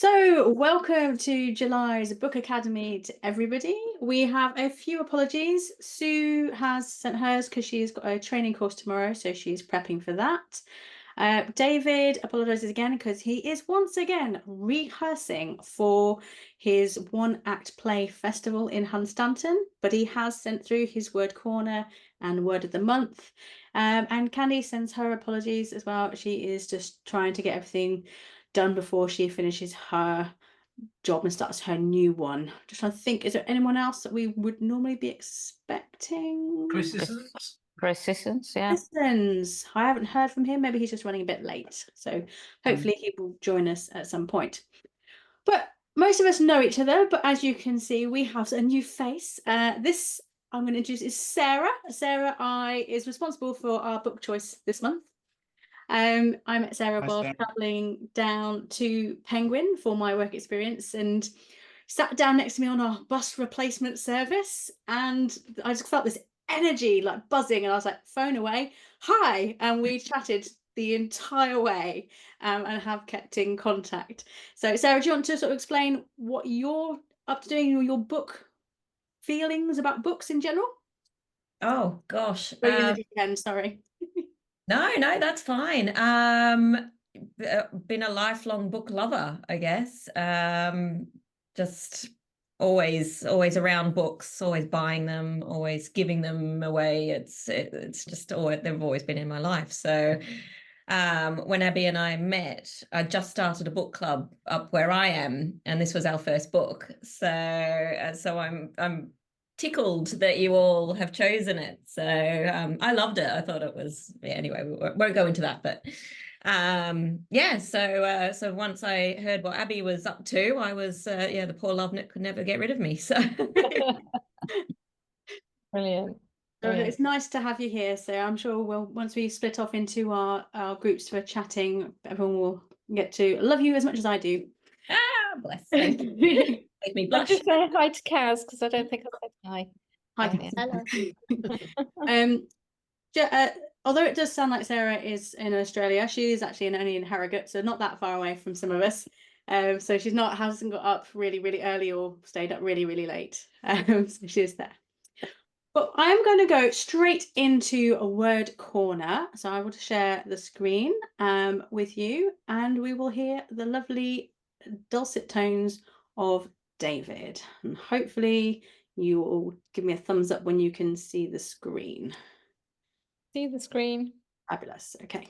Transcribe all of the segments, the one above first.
So, welcome to July's Book Academy to everybody. We have a few apologies. Sue has sent hers because she's got a training course tomorrow, so she's prepping for that. David apologizes again because he is once again rehearsing for his one-act play festival in Hunstanton, but he has sent through his word corner and word of the month. And Candy sends her apologies as well. She is just trying to get everything done before she finishes her job and starts her new one. Just trying to think, is there anyone else that we would normally be expecting? Chris Sissons? Chris Sissons, yeah. Sissons. I haven't heard from him. Maybe he's just running a bit late. So hopefully he will join us at some point. But most of us know each other, but as you can see, we have a new face. This I'm going to introduce is Sarah. Sarah is responsible for our book choice this month. I met Sarah while traveling down to Penguin for my work experience and sat down next to me on our bus replacement service. And I just felt this energy like buzzing. And I was like, phone away. Hi. And we chatted the entire way and have kept in contact. So, Sarah, do you want to sort of explain what you're up to doing, your book feelings about books in general? Oh, gosh. Sorry. No, that's fine. Been a lifelong book lover, I guess. Just always around books, always buying them, always giving them away. It's just always, they've always been in my life. So when Abby and I met, I just started a book club up where I am, and this was our first book. So I'm tickled that you all have chosen it. So I loved it. I thought it was, anyway, we won't go into that, but so once I heard what Abby was up to, I was the poor love could never get rid of me. So Brilliant. So it's nice to have you here. So I'm sure once we split off into our groups for chatting, everyone will get to love you as much as I do. Bless. Thank you. Make me blush. Just say hi to Kaz because I don't think I said hi. Hi. Hello. Although it does sound like Sarah is in Australia, she is actually only in Harrogate, so not that far away from some of us. So hasn't got up really, really early or stayed up really, really late. So she is there. But I'm going to go straight into a word corner. So I will share the screen with you, and we will hear the lovely dulcet tones of David. And hopefully you will give me a thumbs up when you can see the screen. See the screen. Fabulous. Okay.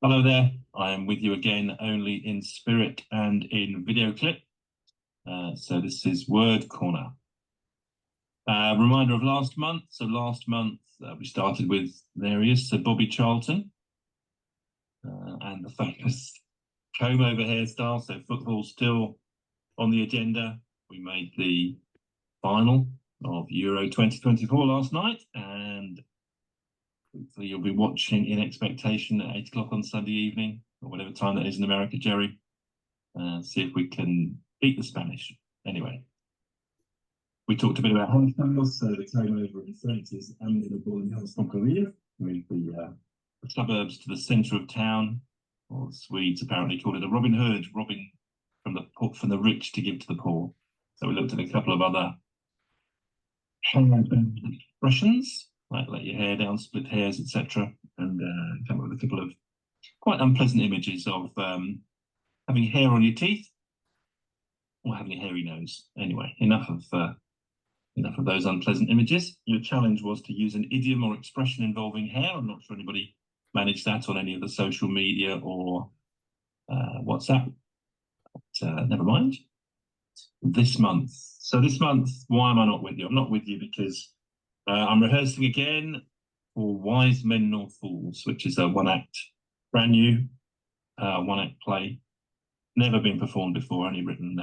Hello there. I am with you again, only in spirit and in video clip. So this is Word Corner. Reminder of last month. So last month we started with, there he is, so Bobby Charlton and the famous comb over hairstyle. So football still on the agenda. We made the final of Euro 2024 last night, and hopefully you'll be watching in expectation at 8 o'clock on Sunday evening, or whatever time that is in America, Jerry. See if we can beat the Spanish. Anyway, we talked a bit about hairstyles, so the comb over in French is amenable in Remarkably, with the suburbs to the centre of town, or the Swedes apparently call it a Robin Hood, robbing from the rich to give to the poor. So we looked at a couple of other expressions, like let your hair down, split hairs, etc., and come up with a couple of quite unpleasant images of having hair on your teeth or having a hairy nose. Anyway, enough of those unpleasant images. Your challenge was to use an idiom or expression involving hair. I'm not sure anybody managed that on any of the social media or WhatsApp. But, never mind. This month. So this month, why am I not with you? I'm not with you because I'm rehearsing again for Wise Men Nor Fools, which is a brand new one-act play. Never been performed before, only written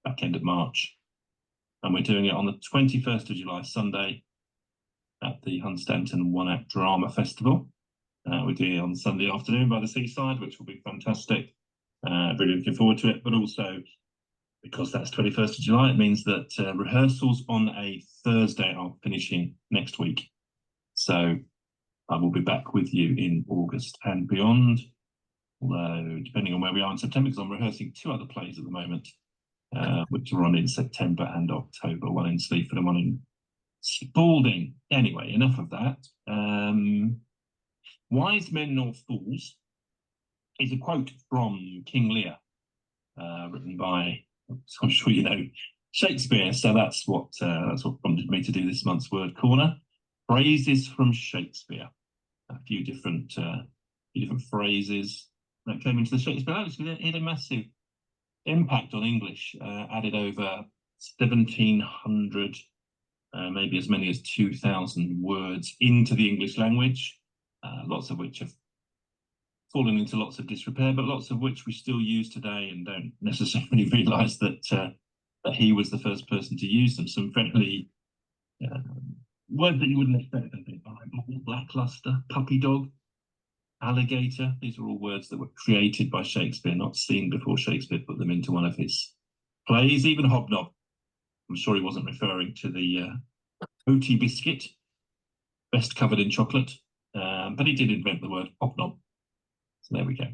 back end of March. And we're doing it on the 21st of July, Sunday, at the Hunstanton One-Act Drama Festival. We're doing it on Sunday afternoon by the seaside, which will be fantastic. Really looking forward to it, but also because that's 21st of July, it means that rehearsals on a Thursday are finishing next week. So I will be back with you in August and beyond. although depending on where we are in September, because I'm rehearsing 2 other plays at the moment, which are on in September and October, one in Sleaford and one in Spalding. Anyway, enough of that. Wise men nor fools is a quote from King Lear, written by, I'm sure you know, Shakespeare. So that's what prompted me to do this month's Word Corner. Phrases from Shakespeare. A few different phrases that came into the Shakespeare language. It had a massive impact on English. Added over 1,700, maybe as many as 2,000 words into the English language. Lots of which have fallen into lots of disrepair, but lots of which we still use today and don't necessarily realise that he was the first person to use them. Some fairly words that you wouldn't expect. I think Bible, lackluster, puppy dog, alligator. These are all words that were created by Shakespeare, not seen before Shakespeare put them into one of his plays. Even hobnob. I'm sure he wasn't referring to the oaty biscuit, best covered in chocolate, but he did invent the word hobnob. So there we go.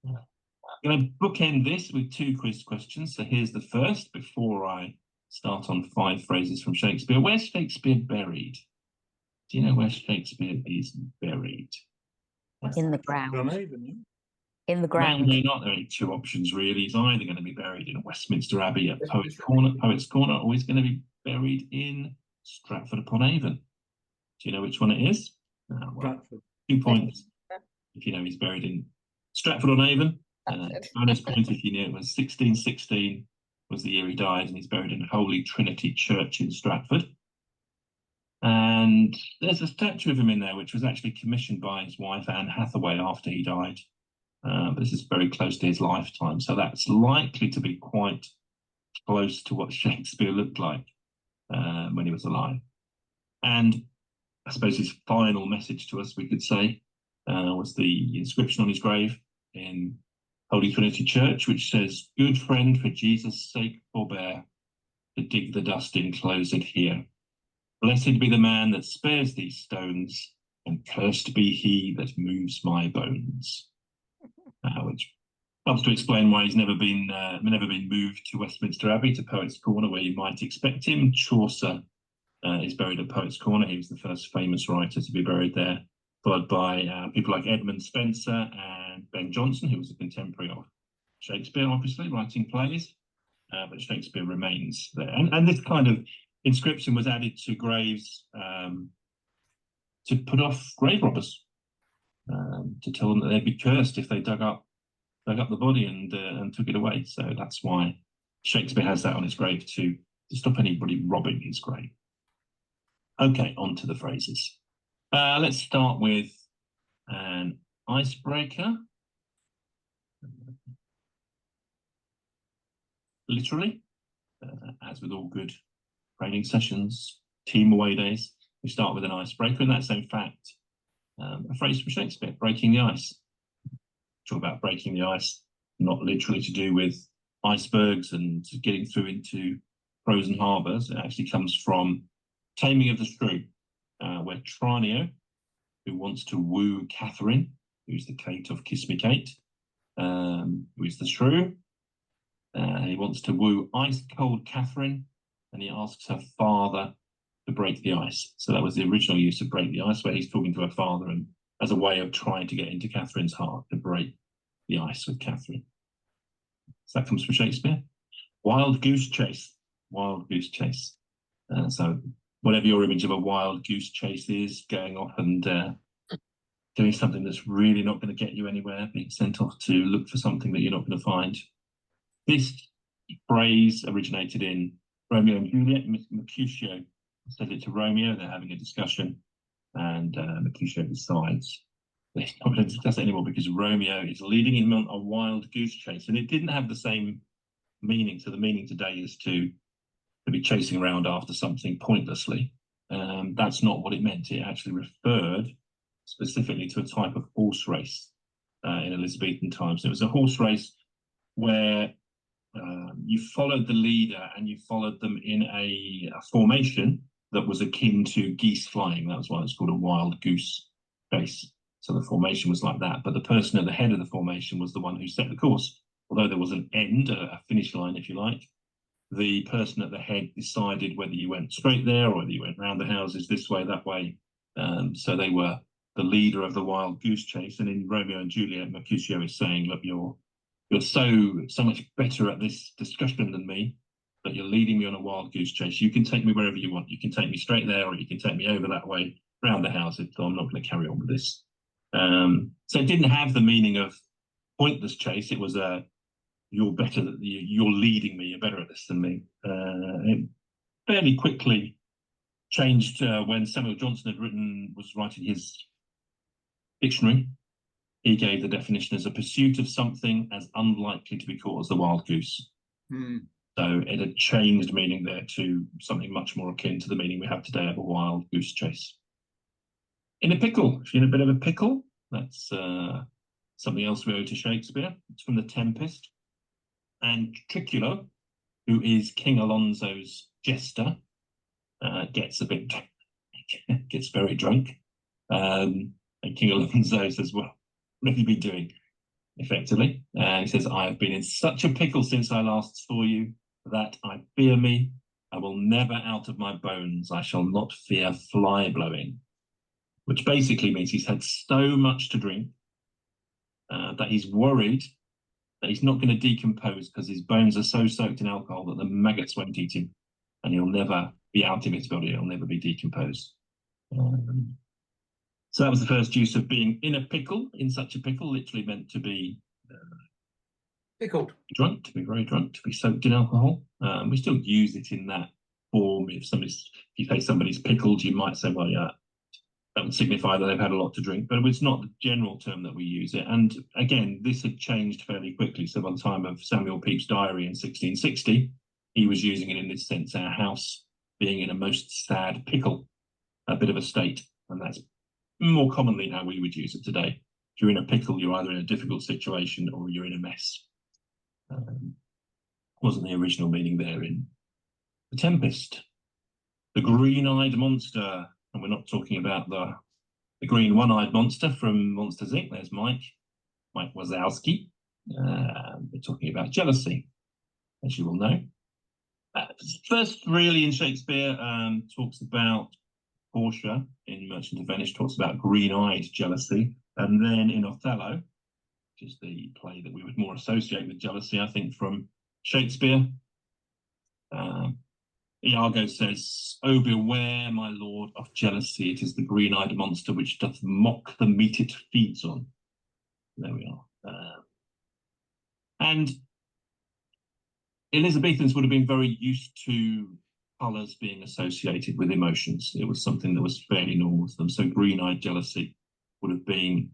I'm going to bookend this with 2 quiz questions. So here's the first, before I start on 5 phrases from Shakespeare. Where's Shakespeare buried? Do you know where Shakespeare is buried? In the ground. In the ground. Maybe not. There are only 2 options, really. He's either going to be buried in Westminster Abbey at Poets' Corner, or he's going to be buried in Stratford upon Avon. Do you know which one it is? Well, 2 points if you know he's buried in Stratford on Avon. Bonus point if you knew it was 1616 was the year he died, and he's buried in Holy Trinity Church in Stratford. And there's a statue of him in there, which was actually commissioned by his wife, Anne Hathaway, after he died. This is very close to his lifetime, so that's likely to be quite close to what Shakespeare looked like when he was alive. And I suppose his final message to us, we could say, was the inscription on his grave in Holy Trinity Church, which says, "Good friend, for Jesus' sake forbear to dig the dust enclosed here. Blessed be the man that spares these stones, and cursed be he that moves my bones." Which helps to explain why he's never been moved to Westminster Abbey, to Poets' Corner, where you might expect him. Chaucer is buried at Poets' Corner. He was the first famous writer to be buried there, followed by people like Edmund Spenser and Ben Jonson, who was a contemporary of Shakespeare, obviously, writing plays. But Shakespeare remains there. And this kind of inscription was added to graves to put off grave robbers, to tell them that they'd be cursed if they dug up the body and took it away. So that's why Shakespeare has that on his grave, to stop anybody robbing his grave. Okay, on to the phrases. Let's start with an icebreaker. Literally, as with all good training sessions, team away days, we start with an icebreaker, and that's in fact a phrase from Shakespeare, breaking the ice. Talk about breaking the ice, not literally to do with icebergs and getting through into frozen harbours. It actually comes from Taming of the Shrew, where Tranio, who wants to woo Catherine, who's the Kate of Kiss Me Kate, who is the shrew, he wants to woo ice-cold Catherine, and he asks her father to break the ice. So that was the original use of break the ice, where he's talking to her father and as a way of trying to get into Catherine's heart, to break the ice with Catherine. So that comes from Shakespeare. Wild goose chase. Wild goose chase. So whatever your image of a wild goose chase is, going off and doing something that's really not going to get you anywhere, being sent off to look for something that you're not going to find. This phrase originated in Romeo and Juliet. Mercutio says it to Romeo. They're having a discussion, and Mercutio decides they're not going to discuss it anymore because Romeo is leading him on a wild goose chase. And it didn't have the same meaning. So the meaning today is to be chasing around after something pointlessly. That's not what it meant. It actually referred specifically to a type of horse race in Elizabethan times. It was a horse race where you followed the leader and you followed them in a formation that was akin to geese flying. That was why it's called a wild goose chase. So the formation was like that, but the person at the head of the formation was the one who set the course. Although there was an end, a finish line, if you like, the person at the head decided whether you went straight there or whether you went round the houses this way, that way. So they were the leader of the wild goose chase. And in Romeo and Juliet, Mercutio is saying, look, you're so much better at this discussion than me, that you're leading me on a wild goose chase. You can take me wherever you want. You can take me straight there, or you can take me over that way, round the houses. So I'm not going to carry on with this. So it didn't have the meaning of pointless chase. It was you're better, you're leading me, you're better at this than me. It fairly quickly changed when Samuel Johnson was writing his dictionary. He gave the definition as a pursuit of something as unlikely to be caught as the wild goose. So it had changed meaning there to something much more akin to the meaning we have today of a wild goose chase. In a pickle, if you're in a bit of a pickle, that's something else we owe to Shakespeare. It's from The Tempest. And Triculo, who is King Alonso's jester, gets very drunk. And King Alonso says, well, what have you been doing, effectively? And he says, I have been in such a pickle since I last saw you that I fear me. I will never out of my bones. I shall not fear fly blowing. Which basically means he's had so much to drink that he's worried that he's not going to decompose because his bones are so soaked in alcohol that the maggots won't eat him, and he'll never be out of his body. He'll never be decomposed. So that was the first use of being in a pickle. In such a pickle literally meant to be pickled, drunk, to be very drunk, to be soaked in alcohol. We still use it in that form. If you say somebody's pickled, you might say, well, yeah, that would signify that they've had a lot to drink, but it's not the general term that we use it. And again, this had changed fairly quickly. So by the time of Samuel Pepys' diary in 1660, he was using it in this sense, our house being in a most sad pickle, a bit of a state. And that's more commonly how we would use it today. If you're in a pickle, you're either in a difficult situation or you're in a mess. Wasn't the original meaning there in The Tempest. The green-eyed monster. And we're not talking about the green one-eyed monster from Monsters, Inc. There's Mike Wazowski. We're talking about jealousy, as you will know. First, really, in Shakespeare, talks about Portia in Merchant of Venice, talks about green-eyed jealousy. And then in Othello, which is the play that we would more associate with jealousy, I think, from Shakespeare, Iago says, "Oh, beware, my lord, of jealousy. It is the green-eyed monster which doth mock the meat it feeds on." There we are. And Elizabethans would have been very used to colours being associated with emotions. It was something that was fairly normal to them. So green-eyed jealousy would have been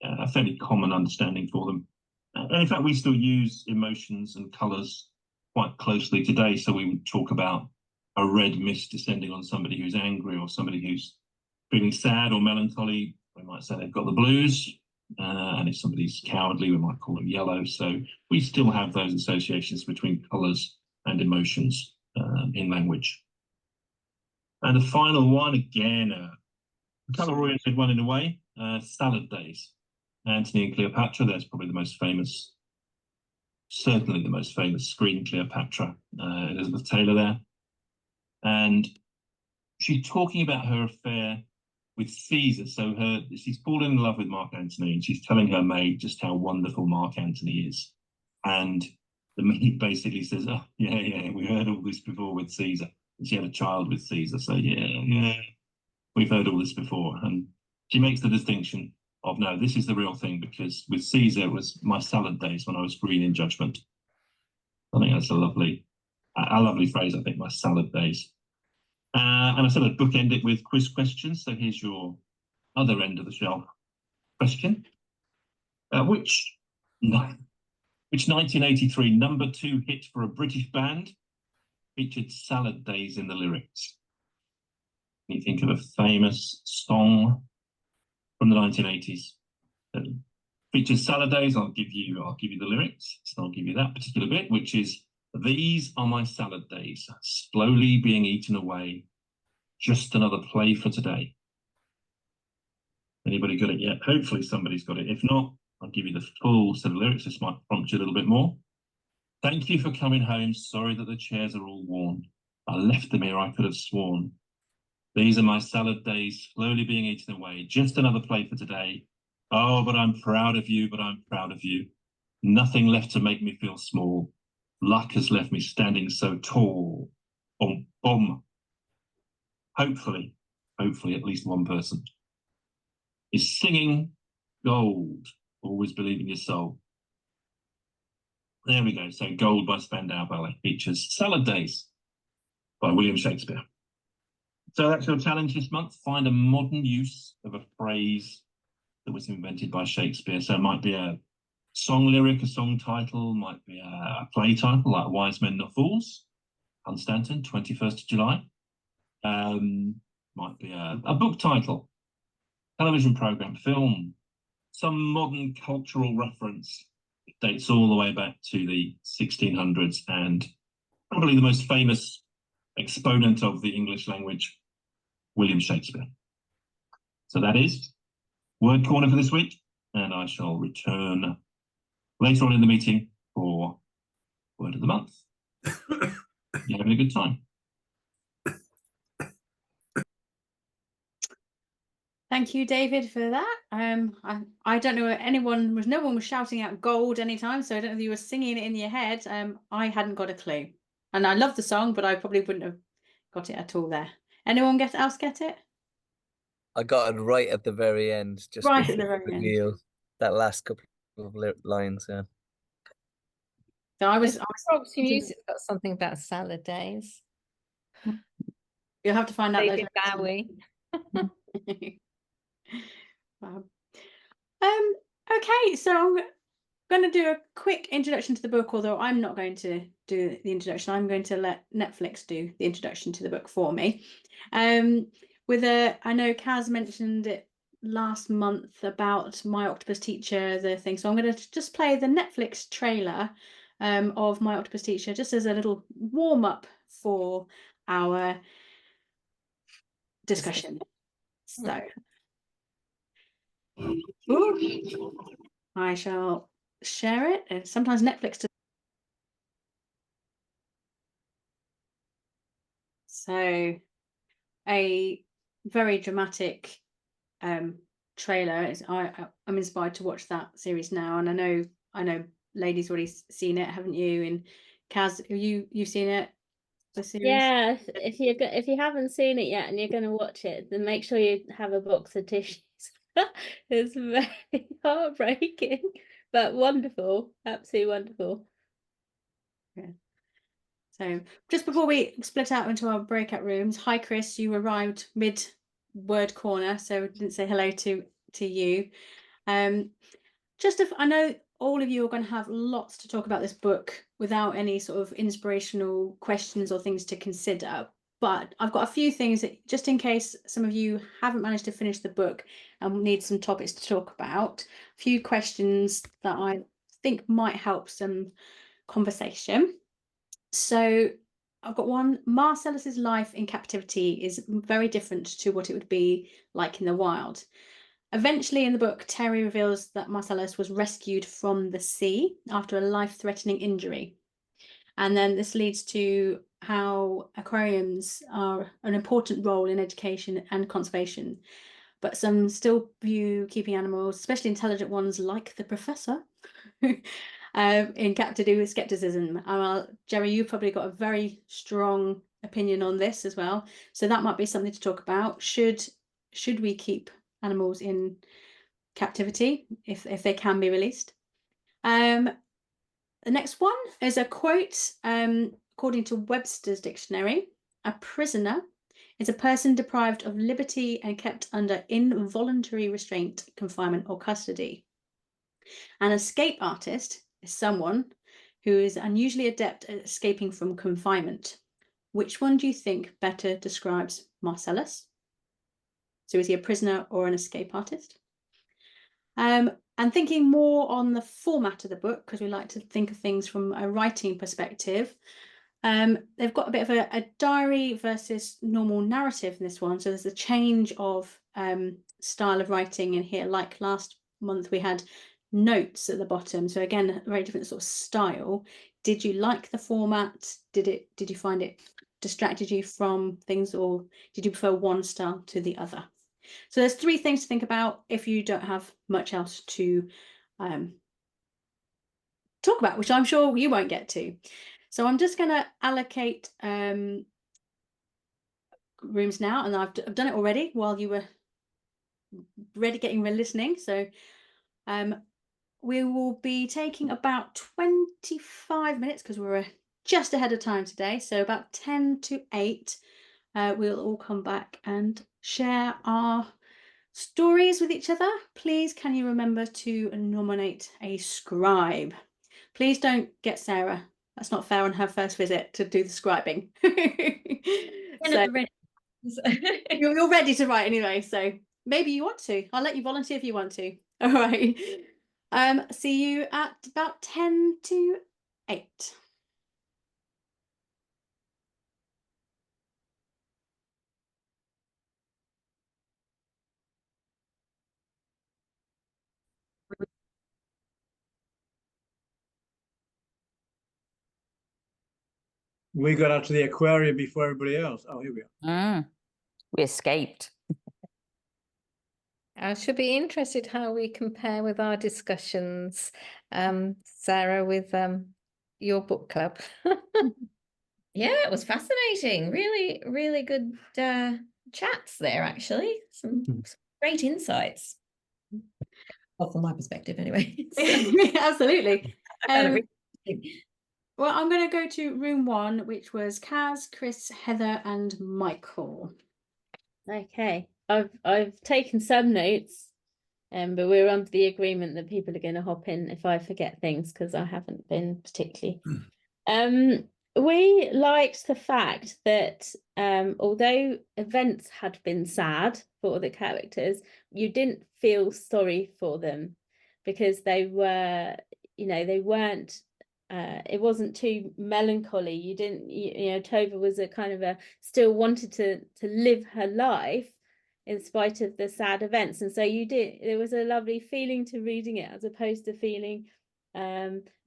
a fairly common understanding for them. And in fact, we still use emotions and colours quite closely today. So we would talk about a red mist descending on somebody who's angry or somebody who's feeling sad or melancholy. We might say they've got the blues. And if somebody's cowardly, we might call them yellow. So we still have those associations between colours and emotions in language. And the final one, again, a colour-oriented one in a way, salad days. Antony and Cleopatra, that's probably the most famous, certainly the most famous screen Cleopatra, Elizabeth Taylor there. And she's talking about her affair with Caesar. So she's fallen in love with Mark Antony, and she's telling her maid just how wonderful Mark Antony is. And the maid basically says, "Oh, yeah, we heard all this before with Caesar." And she had a child with Caesar. So yeah, we've heard all this before. And she makes the distinction of, no, this is the real thing, because with Caesar it was my salad days when I was green in judgment. I think that's a lovely phrase, I think, my salad days. And I said I'd bookend it with quiz questions. So here's your other end of the shelf question. Which 1983 #2 hit for a British band featured salad days in the lyrics? Can you think of a famous song from the 1980s that features salad days? I'll give you the lyrics. So I'll give you that particular bit, which is, "These are my salad days, slowly being eaten away. Just another play for today." anybody got it yet? Hopefully somebody's got it. If not, I'll give you the full set of lyrics. This might prompt you a little bit more. Thank you for coming home. Sorry that the chairs are all worn. I left them here, I could have sworn. These are my salad days, slowly being eaten away. Just another plate for today. Oh, but I'm proud of you, but I'm proud of you. Nothing left to make me feel small. Luck has left me standing so tall. Boom, boom. Hopefully at least one person is singing Gold. Always believe in your soul. There we go. So Gold by Spandau Ballet features Salad Days by William Shakespeare. So that's your challenge this month. Find a modern use of a phrase that was invented by Shakespeare. So it might be a song lyric, a song title, might be a play title like Wise Men Not Fools, Hunstanton, 21st of July. Might be a book title, television program, film, some modern cultural reference. It dates all the way back to the 1600s and probably the most famous exponent of the English language, William Shakespeare. So that is Word Corner for this week, and I shall return later on in the meeting for Word of the Month. You're having a good time. Thank you, David, for that. I don't know no one was shouting out gold anytime, so I don't know if you were singing it in your head. I hadn't got a clue, and I love the song, but I probably wouldn't have got it at all there. Anyone else get it? I got it right at the very end, just Right at the very end. reveal, that last couple of lines. Yeah. So I was Proxy Music's got something about salad days. You'll have to find out David later. Bowie. Wow. Okay, so I'm going to do a quick introduction to the book, although I'm not going to do the introduction. I'm going to let Netflix do the introduction to the book for me. I know Kaz mentioned it last month about My Octopus Teacher, the thing. So I'm going to just play the Netflix trailer of My Octopus Teacher, just as a little warm up for our discussion. So I shall share it. And sometimes Netflix does. So a very dramatic trailer. I'm inspired to watch that series now, and I know Lady's already seen it, haven't you? And Kaz, you've seen it? The series? Yeah, if you haven't seen it yet and you're going to watch it, then make sure you have a box of tissues. It's very heartbreaking, but wonderful, absolutely wonderful. Yeah. So just before we split out into our breakout rooms, hi Chris, you arrived mid word corner, so didn't say hello to you. I know all of you are going to have lots to talk about this book without any sort of inspirational questions or things to consider, but I've got a few things that, just in case some of you haven't managed to finish the book and need some topics to talk about, a few questions that I think might help some conversation. So I've got one. Marcellus's life in captivity is very different to what it would be like in the wild. Eventually in the book, Terry reveals that Marcellus was rescued from the sea after a life-threatening injury. And then this leads to how aquariums are an important role in education and conservation. But some still view keeping animals, especially intelligent ones like the professor, in captivity with skepticism. Jerry, you've probably got a very strong opinion on this as well. So that might be something to talk about. Should we keep animals in captivity if they can be released? The next one is a quote, according to Webster's dictionary: a prisoner is a person deprived of liberty and kept under involuntary restraint, confinement, or custody. An escape artist is someone who is unusually adept at escaping from confinement. Which one do you think better describes Marcellus? So is he a prisoner or an escape artist? And thinking more on the format of the book, because we like to think of things from a writing perspective, they've got a bit of a diary versus normal narrative in this one. So there's a change of style of writing in here. Like last month, we had notes at the bottom. So again, a very different sort of style. Did you like the format? Did you find it distracted you from things, or did you prefer one style to the other? So there's 3 things to think about if you don't have much else to talk about, which I'm sure you won't get to. So I'm just going to allocate rooms now, and I've done it already while you were getting ready listening. So we will be taking about 25 minutes because we're just ahead of time today. So about 10 to 8, we'll all come back and share our stories with each other. Please, can you remember to nominate a scribe? Please don't get Sarah. That's not fair on her first visit to do the scribing. So you're ready to write anyway, so maybe you want to. I'll let you volunteer if you want to. All right. See you at about 10 to 8. We got out to the aquarium before everybody else. Oh, here we are. We escaped. I should be interested how we compare with our discussions, Sarah, with your book club. Yeah, it was fascinating. Really, really good chats there, actually. Some great insights. Well, from my perspective, anyway. Absolutely. Well, I'm going to go to room 1, which was Kaz, Chris, Heather, and Michael. Okay, I've taken some notes, but we're under the agreement that people are going to hop in if I forget things, because I haven't been particularly. We liked the fact that although events had been sad for the characters, you didn't feel sorry for them because they were, they weren't. It wasn't too melancholy. You didn't, Tova was a kind of still wanted to live her life in spite of the sad events, and so there was a lovely feeling to reading it as opposed to feeling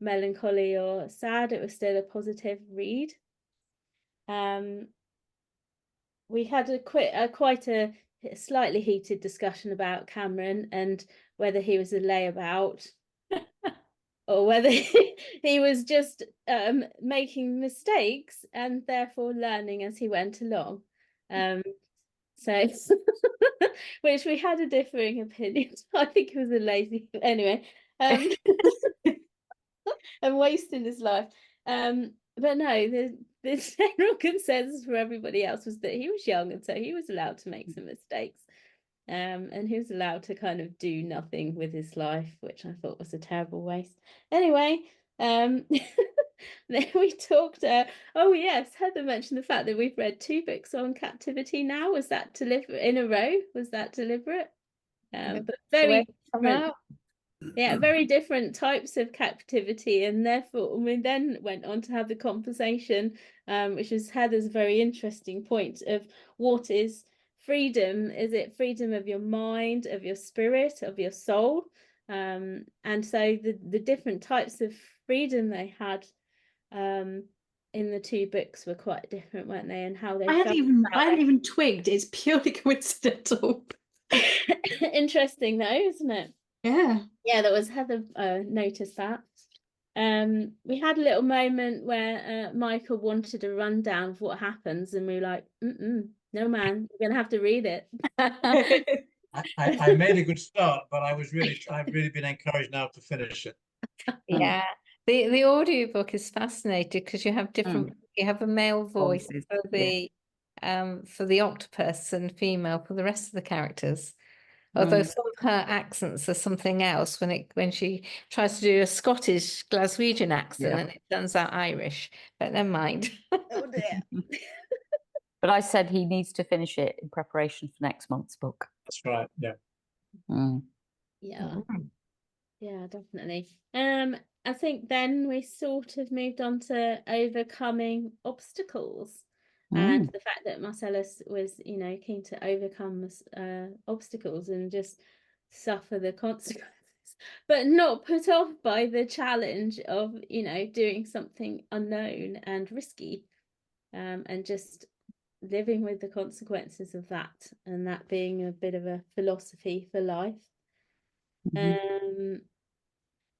melancholy or sad. It was still a positive read. We had quite a slightly heated discussion about Cameron and whether he was a layabout or whether he was just making mistakes and therefore learning as he went along. So which we had a differing opinion. I think he was a lazy anyway. And wasting his life. But no, the general consensus for everybody else was that he was young, and so he was allowed to make some mistakes. And he was allowed to kind of do nothing with his life, which I thought was a terrible waste. Anyway, then we talked. Oh yes, Heather mentioned the fact that we've read 2 books on captivity now. Was that deliberate in a row? Was that deliberate? But very different. Yeah, very different types of captivity, and therefore we then went on to have the conversation, which was Heather's very interesting point of what is freedom. Is it freedom of your mind, of your spirit, of your soul? And so the different types of freedom they had in the 2 books were quite different, weren't they? And how they I hadn't even twigged. It's purely coincidental. Interesting though, isn't it? Yeah, that was Heather noticed that. We had a little moment where Michael wanted a rundown of what happens, and we were like, no man, you're gonna have to read it. I made a good start, but I've really been encouraged now to finish it. Yeah, the audiobook is fascinating because you have different you have a male voice for the octopus and female for the rest of the characters. Although some of her accents are something else when she tries to do a Scottish Glaswegian accent and it turns out Irish, but never mind. Oh dear. But I said he needs to finish it in preparation for next month's book. That's right. Yeah. Yeah, definitely. I think then we sort of moved on to overcoming obstacles. And Mm. the fact that Marcellus was, keen to overcome obstacles and just suffer the consequences, but not put off by the challenge of, doing something unknown and risky, and just living with the consequences of that, and that being a bit of a philosophy for life. Mhm.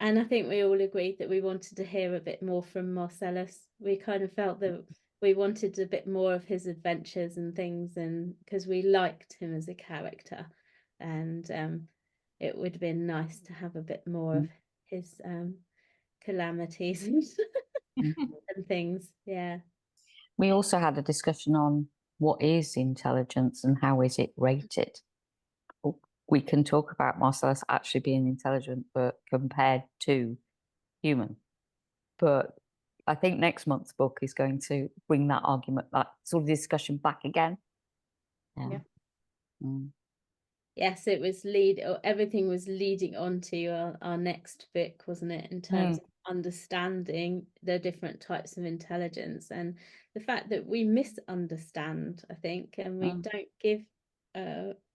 And I think we all agreed that we wanted to hear a bit more from Marcellus. We kind of felt that we wanted a bit more of his adventures and things, and because we liked him as a character, and it would have been nice to have a bit more of his calamities and, and things. Yeah. We also had a discussion on what is intelligence and how is it rated. We can talk about Marcellus actually being intelligent, but compared to human. But I think next month's book is going to bring that argument, that sort of discussion back again. Yeah. Mm. Yes, everything was leading on to our next book, wasn't it? In terms of understanding the different types of intelligence, and the fact that we misunderstand, I think, and we don't give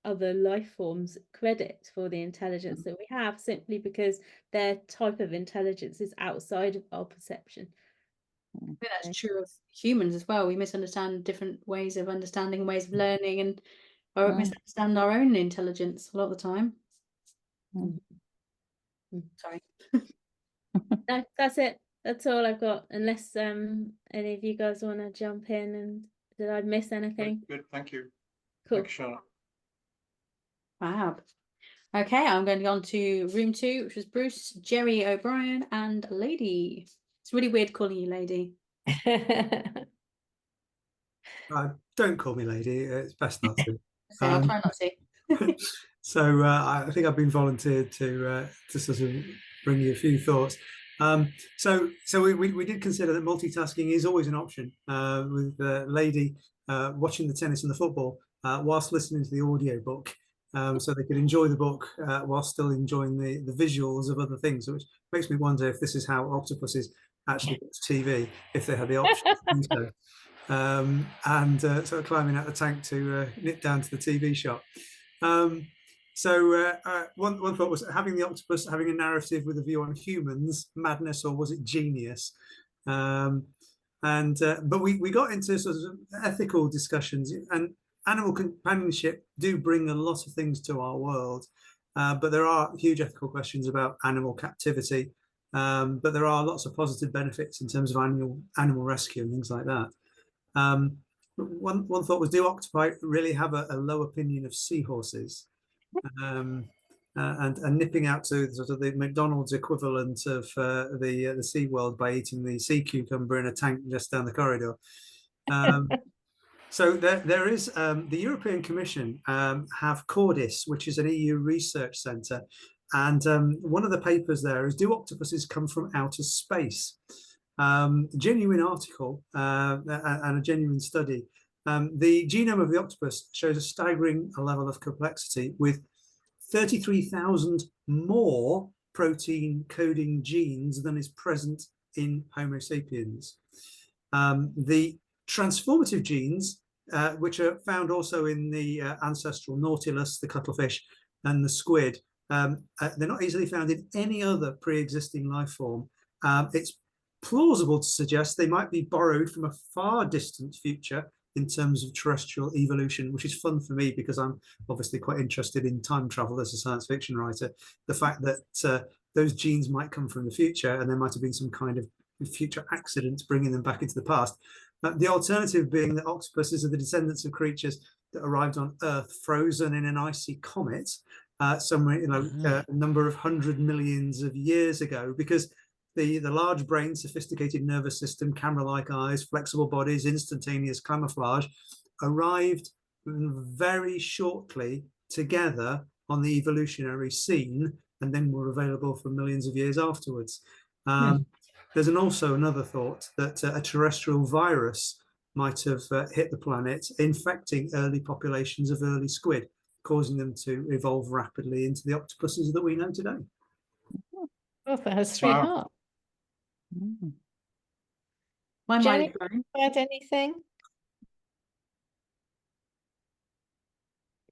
other life forms credit for the intelligence that we have, simply because their type of intelligence is outside of our perception. I think that's true of humans as well. We misunderstand different ways of understanding, ways of learning, and misunderstand our own intelligence a lot of the time. Sorry. No, that's it. That's all I've got. Unless any of you guys want to jump in, and did I miss anything? Good, thank you. Cool. Thanks, Charlotte. Fab. Okay, I'm going to go on to room 2, which was Bruce, Jerry O'Brien, and Lady. It's really weird calling you Lady. Don't call me Lady. It's best not to. So I'll try not to. So I think I've been volunteered to sort of bring you a few thoughts. So we did consider that multitasking is always an option, with Lady watching the tennis and the football whilst listening to the audio book, so they could enjoy the book whilst still enjoying the visuals of other things, which makes me wonder if this is how octopuses actually watch TV, if they had the option to do so. And sort of climbing out the tank to nip down to the TV shop. So one thought was having the octopus having a narrative with a view on humans, madness, or was it genius? But we got into sort of ethical discussions, and animal companionship do bring a lot of things to our world, but there are huge ethical questions about animal captivity. But there are lots of positive benefits in terms of animal rescue and things like that. One thought was, do octopi really have a low opinion of seahorses? And nipping out to sort of the McDonald's equivalent of the SeaWorld by eating the sea cucumber in a tank just down the corridor. So there is the European Commission have Cordis, which is an EU research centre, and one of the papers there is, do octopuses come from outer space? Genuine article and a genuine study. The genome of the octopus shows a staggering level of complexity, with 33,000 more protein coding genes than is present in Homo sapiens. The transformative genes, which are found also in the ancestral nautilus, the cuttlefish, and the squid, they're not easily found in any other pre-existing life form. It's plausible to suggest they might be borrowed from a far distant future in terms of terrestrial evolution, which is fun for me because I'm obviously quite interested in time travel as a science fiction writer. The fact that those genes might come from the future, and there might have been some kind of future accidents bringing them back into the past. The alternative being that octopuses are the descendants of creatures that arrived on Earth frozen in an icy comet somewhere, a number of 100 millions of years ago, because the large brain, sophisticated nervous system, camera-like eyes, flexible bodies, instantaneous camouflage arrived very shortly together on the evolutionary scene, and then were available for millions of years afterwards. There's also another thought that a terrestrial virus might have hit the planet, infecting early populations of early squid, causing them to evolve rapidly into the octopuses that we know today. Oh, that's sweetheart. My mind Jerry, is blown. add anything?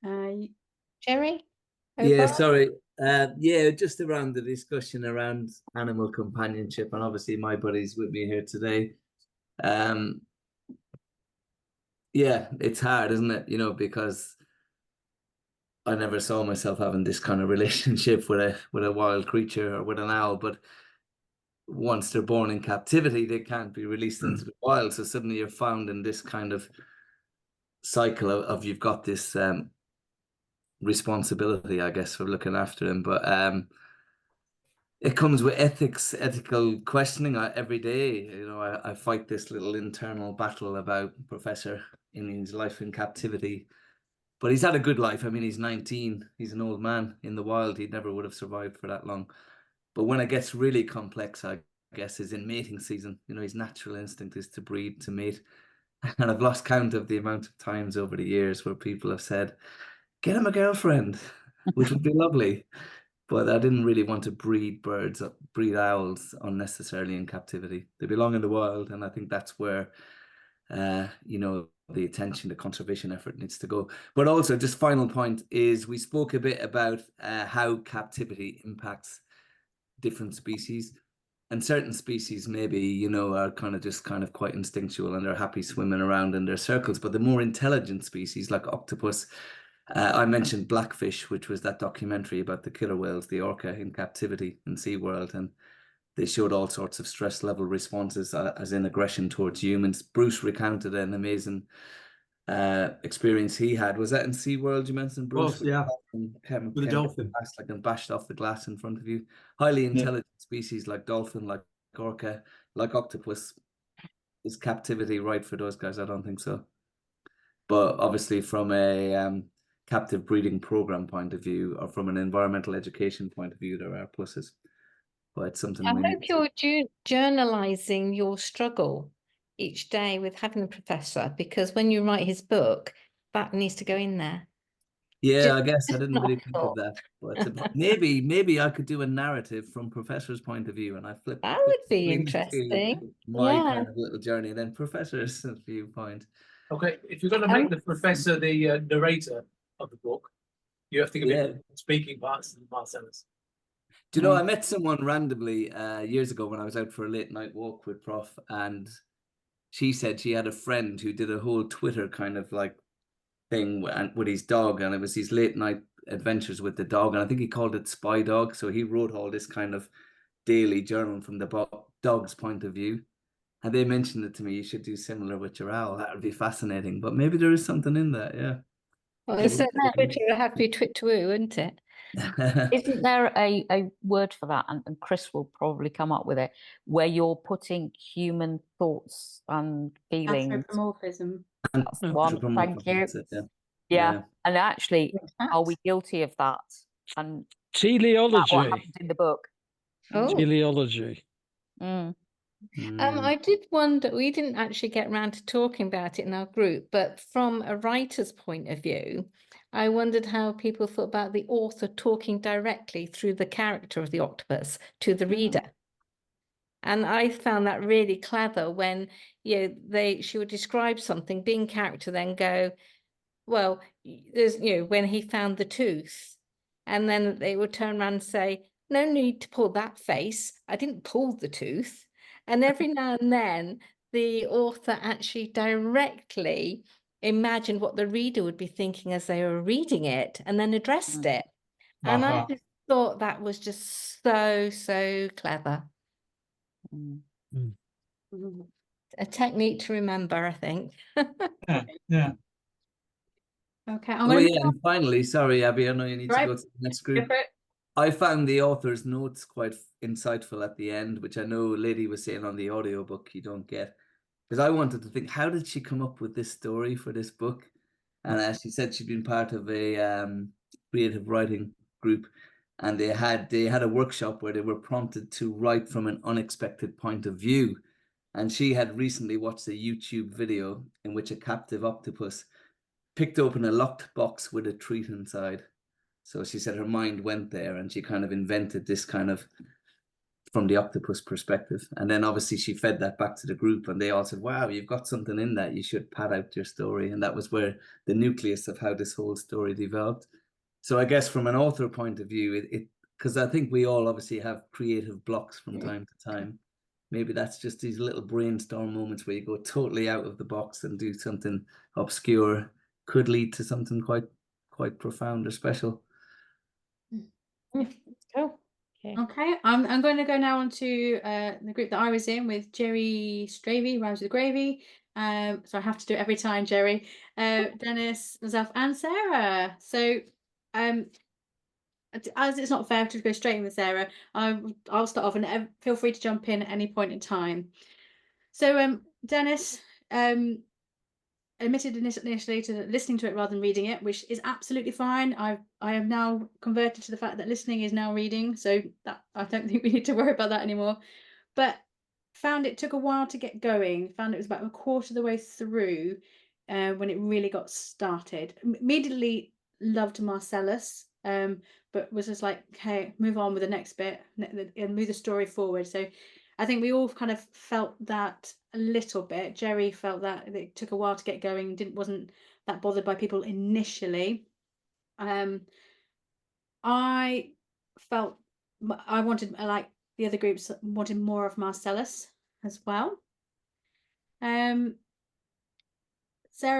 Jerry? Yeah, O'Brien? sorry. Yeah, just around the discussion around animal companionship, and obviously my buddy's with me here today. Yeah, it's hard, isn't it? You know, because I never saw myself having this kind of relationship with a wild creature or with an owl, but once they're born in captivity, they can't be released into the wild. So suddenly you're found in this kind of cycle of you've got this responsibility, I guess, for looking after them. But it comes with ethical questioning every day. You know, I fight this little internal battle about Professor in his life in captivity. But he's had a good life. I mean, he's 19. He's an old man in the wild. He never would have survived for that long. But when it gets really complex, I guess, is in mating season. You know, his natural instinct is to breed, to mate. And I've lost count of the amount of times over the years where people have said, get him a girlfriend, which would be lovely. But I didn't really want to breed birds, breed owls unnecessarily in captivity. They belong in the wild. And I think that's where, you know, the attention, the conservation effort needs to go. But also, just final point is we spoke a bit about how captivity impacts different species. And certain species maybe, you know, are kind of quite instinctual and they're happy swimming around in their circles. But the more intelligent species like octopus, I mentioned Blackfish, which was that documentary about the killer whales, the orca in captivity in SeaWorld. And they showed all sorts of stress level responses, as in aggression towards humans. Bruce recounted an amazing experience he had. Was that in SeaWorld you mentioned, Bruce? Was, yeah. With a dolphin. Like, and bashed off the glass in front of you. Highly intelligent species like dolphin, like orca, like octopus. Is captivity right for those guys? I don't think so. But obviously from a captive breeding program point of view, or from an environmental education point of view, there are pluses. But it's something I we hope need you're journalizing your struggle each day with having the professor, because when you write his book, that needs to go in there. Yeah, I guess I didn't not really think of that. But maybe I could do a narrative from Professor's point of view, and I flip That would be between the two, interesting. my Yeah. kind of little journey, and then Professor's viewpoint. Okay, if you're going to make the professor the narrator of the book, you have to give it speaking parts and Marcellus. Do you know, I met someone randomly years ago when I was out for a late night walk with Prof, and she said she had a friend who did a whole Twitter kind of like thing with his dog, and it was his late night adventures with the dog, and I think he called it Spy Dog. So he wrote all this kind of daily journal from the dog's point of view. And they mentioned it to me, you should do similar with your owl. That would be fascinating. But maybe there is something in that, yeah. Well, it's a Twitter, it have to be Twitteroo, isn't it? Isn't there a word for that? And Chris will probably come up with it, where you're putting human thoughts and feelings. Anthropomorphism. That's one. Thank you. Yeah. And actually, are we guilty of that? And teleology. What happens in the book? Oh. Teleology. I did wonder, we didn't actually get around to talking about it in our group, but from a writer's point of view, I wondered how people thought about the author talking directly through the character of the octopus to the reader. And I found that really clever when, you know, she would describe something, being character, then go, well, there's, you know, when he found the tooth, and then they would turn around and say, no need to pull that face. I didn't pull the tooth. And every now and then, the author actually directly imagined what the reader would be thinking as they were reading it, and then addressed it. And I just thought that was just so clever. A technique to remember, I think. Yeah. Okay. And finally, sorry, Abby, I know you need to go to the next group. Go for it. I found the author's notes quite insightful at the end, which I know Lady was saying on the audiobook you don't get. Because I wanted to think, how did she come up with this story for this book? And as she said, she'd been part of a creative writing group, and they had a workshop where they were prompted to write from an unexpected point of view. And she had recently watched a YouTube video in which a captive octopus picked open a locked box with a treat inside. So she said her mind went there, and she kind of invented this kind of from the octopus perspective. And then obviously she fed that back to the group, and they all said, wow, you've got something in that, you should pad out your story. And that was where the nucleus of how this whole story developed. So I guess from an author point of view, because I think we all obviously have creative blocks from time to time. Maybe that's just these little brainstorm moments where you go totally out of the box and do something obscure, could lead to something quite profound or special. Cool. Okay, I'm going to go now on to the group that I was in with Jerry Stravy, Rhymes with Gravy. So I have to do it every time, Jerry, Denis, myself, and Sarah. So as it's not fair to go straight in with Sarah, I'll start off, and feel free to jump in at any point in time. So Denis admitted initially to listening to it rather than reading it, which is absolutely fine. I am now converted to the fact that listening is now reading, so that I don't think we need to worry about that anymore. But found it took a while to get going. Found it was about a quarter of the way through when it really got started. Immediately loved Marcellus, but was just like, okay, move on with the next bit and move the story forward. So I think we all kind of felt that a little bit. Jerry felt that it took a while to get going, wasn't that bothered by people initially. I felt I wanted, like the other groups, wanted more of Marcellus as well. Sarah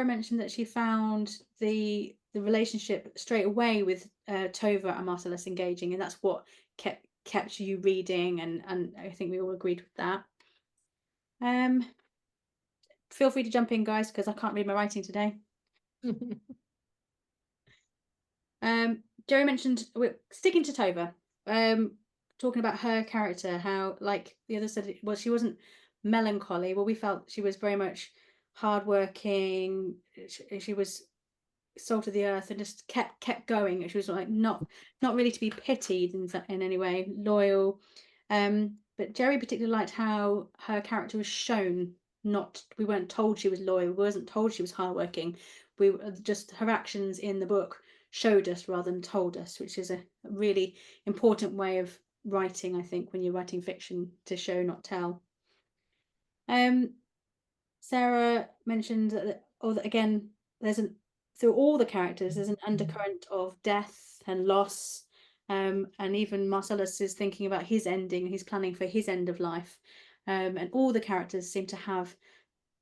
mentioned that she found the relationship straight away with Tova and Marcellus engaging, and that's what kept you reading, and I think we all agreed with that. Feel free to jump in, guys, because I can't read my writing today. Jerry mentioned, we're sticking to Tova, talking about her character, how, like the other said, well, she wasn't melancholy. Well, we felt she was very much hardworking. She was salt of the earth and just kept going. She was like not really to be pitied in any way, loyal. But Jerry particularly liked how her character was shown. We weren't told she was loyal. We wasn't told she was hardworking. We just, her actions in the book showed us rather than told us, which is a really important way of writing, I think, when you're writing fiction, to show, not tell. Sarah mentioned that, again, through all the characters, there's an undercurrent of death and loss, and even Marcellus is thinking about his ending. He's planning for his end of life, and all the characters seem to have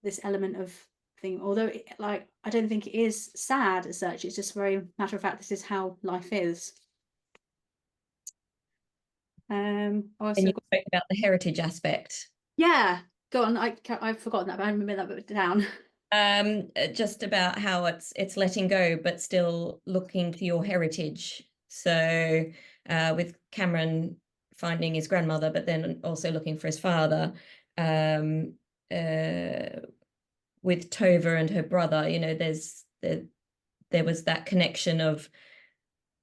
this element of thing. Although, I don't think it is sad as such. It's just very matter of fact. This is how life is. Also, and you spoke about the heritage aspect. Yeah, go on. I've forgotten that, but I remember that bit down. Just about how it's letting go, but still looking to your heritage. So with Cameron finding his grandmother, but then also looking for his father. With Tova and her brother, there was that connection of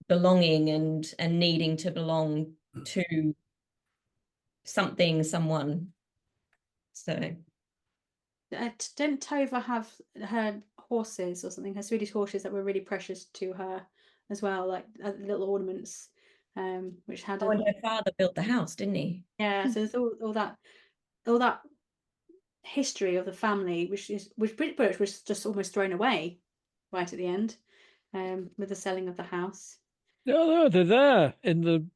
belonging and needing to belong to something, someone. So didn't Tova have her horses or something, her Swedish horses that were really precious to her as well, like little ornaments, which had and her father built the house, didn't he? Yeah, so there's all that history of the family, which pretty much was just almost thrown away right at the end, with the selling of the house. No, they're there in the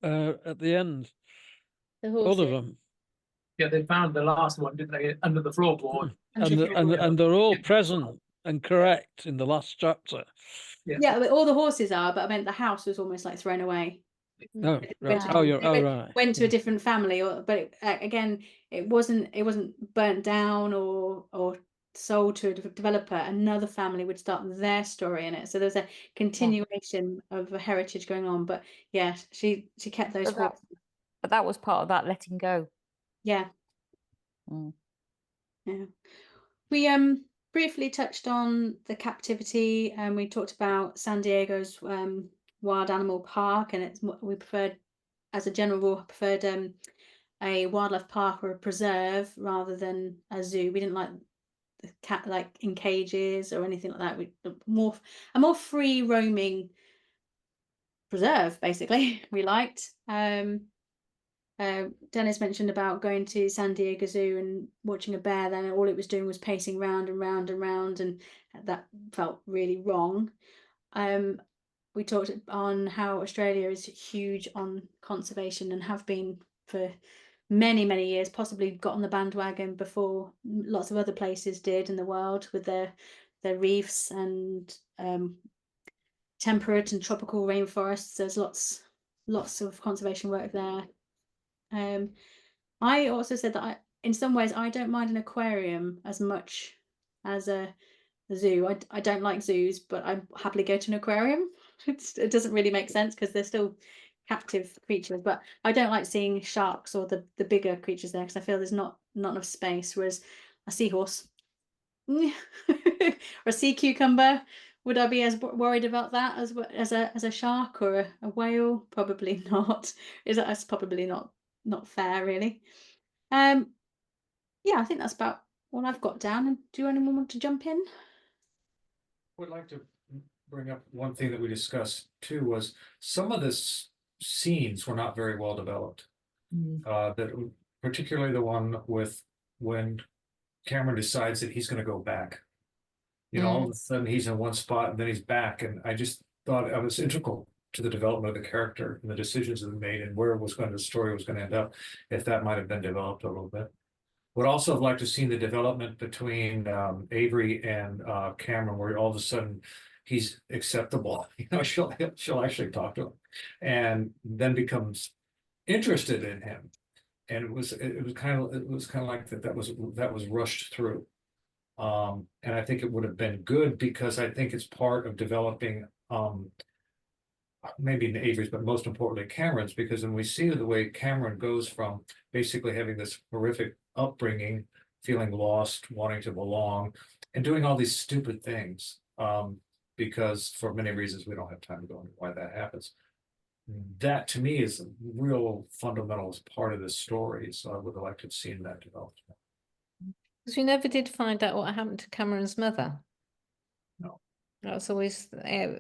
at the end. All of them. Yeah, they found the last one, didn't they, under the floorboard? And they're all present and correct in the last chapter. Yeah, but all the horses are, but I meant the house was almost like thrown away. Oh, right. Went to a different family, but again, it wasn't burnt down or sold to a developer. Another family would start their story in it, so there's a continuation of a heritage going on. But yeah, she kept those horses. But that was part of that letting go. Yeah. Yeah. We briefly touched on the captivity, and we talked about San Diego's wild animal park, and we preferred, as a general rule, preferred a wildlife park or a preserve rather than a zoo. We didn't like the cat like in cages or anything like that. A more free roaming preserve, basically. We liked. Denis mentioned about going to San Diego Zoo and watching a bear. Then all it was doing was pacing round and round and round, and that felt really wrong. We talked on how Australia is huge on conservation and have been for many, many years, possibly got on the bandwagon before lots of other places did in the world with their reefs and temperate and tropical rainforests. There's lots of conservation work there. I also said that in some ways I don't mind an aquarium as much as a zoo. I don't like zoos, but I happily go to an aquarium. It doesn't really make sense because they're still captive creatures, but I don't like seeing sharks or the bigger creatures there because I feel there's not enough space. Whereas a seahorse or a sea cucumber, would I be as worried about that as a shark or a whale? Probably not. That's probably not fair, really. Yeah, I think that's about all I've got down. And do anyone want to jump in? Would like to bring up one thing that we discussed too, was some of the scenes were not very well developed. That particularly the one with when Cameron decides that he's going to go back. All of a sudden he's in one spot and then he's back, and I just thought it was integral to the development of the character and the decisions that were made and where the story was going to end up, if that might have been developed a little bit. Would also have liked to see the development between Avery and Cameron, where all of a sudden he's acceptable. She'll actually talk to him, and then becomes interested in him. And it was kind of like that was rushed through. And I think it would have been good because I think it's part of developing maybe in Avery's, but most importantly Cameron's, because when we see the way Cameron goes from basically having this horrific upbringing, feeling lost, wanting to belong, and doing all these stupid things, because for many reasons we don't have time to go into why that happens. That to me is a real fundamental part of this story. So I would have liked to have seen that developed. Because we never did find out what happened to Cameron's mother. No. That was always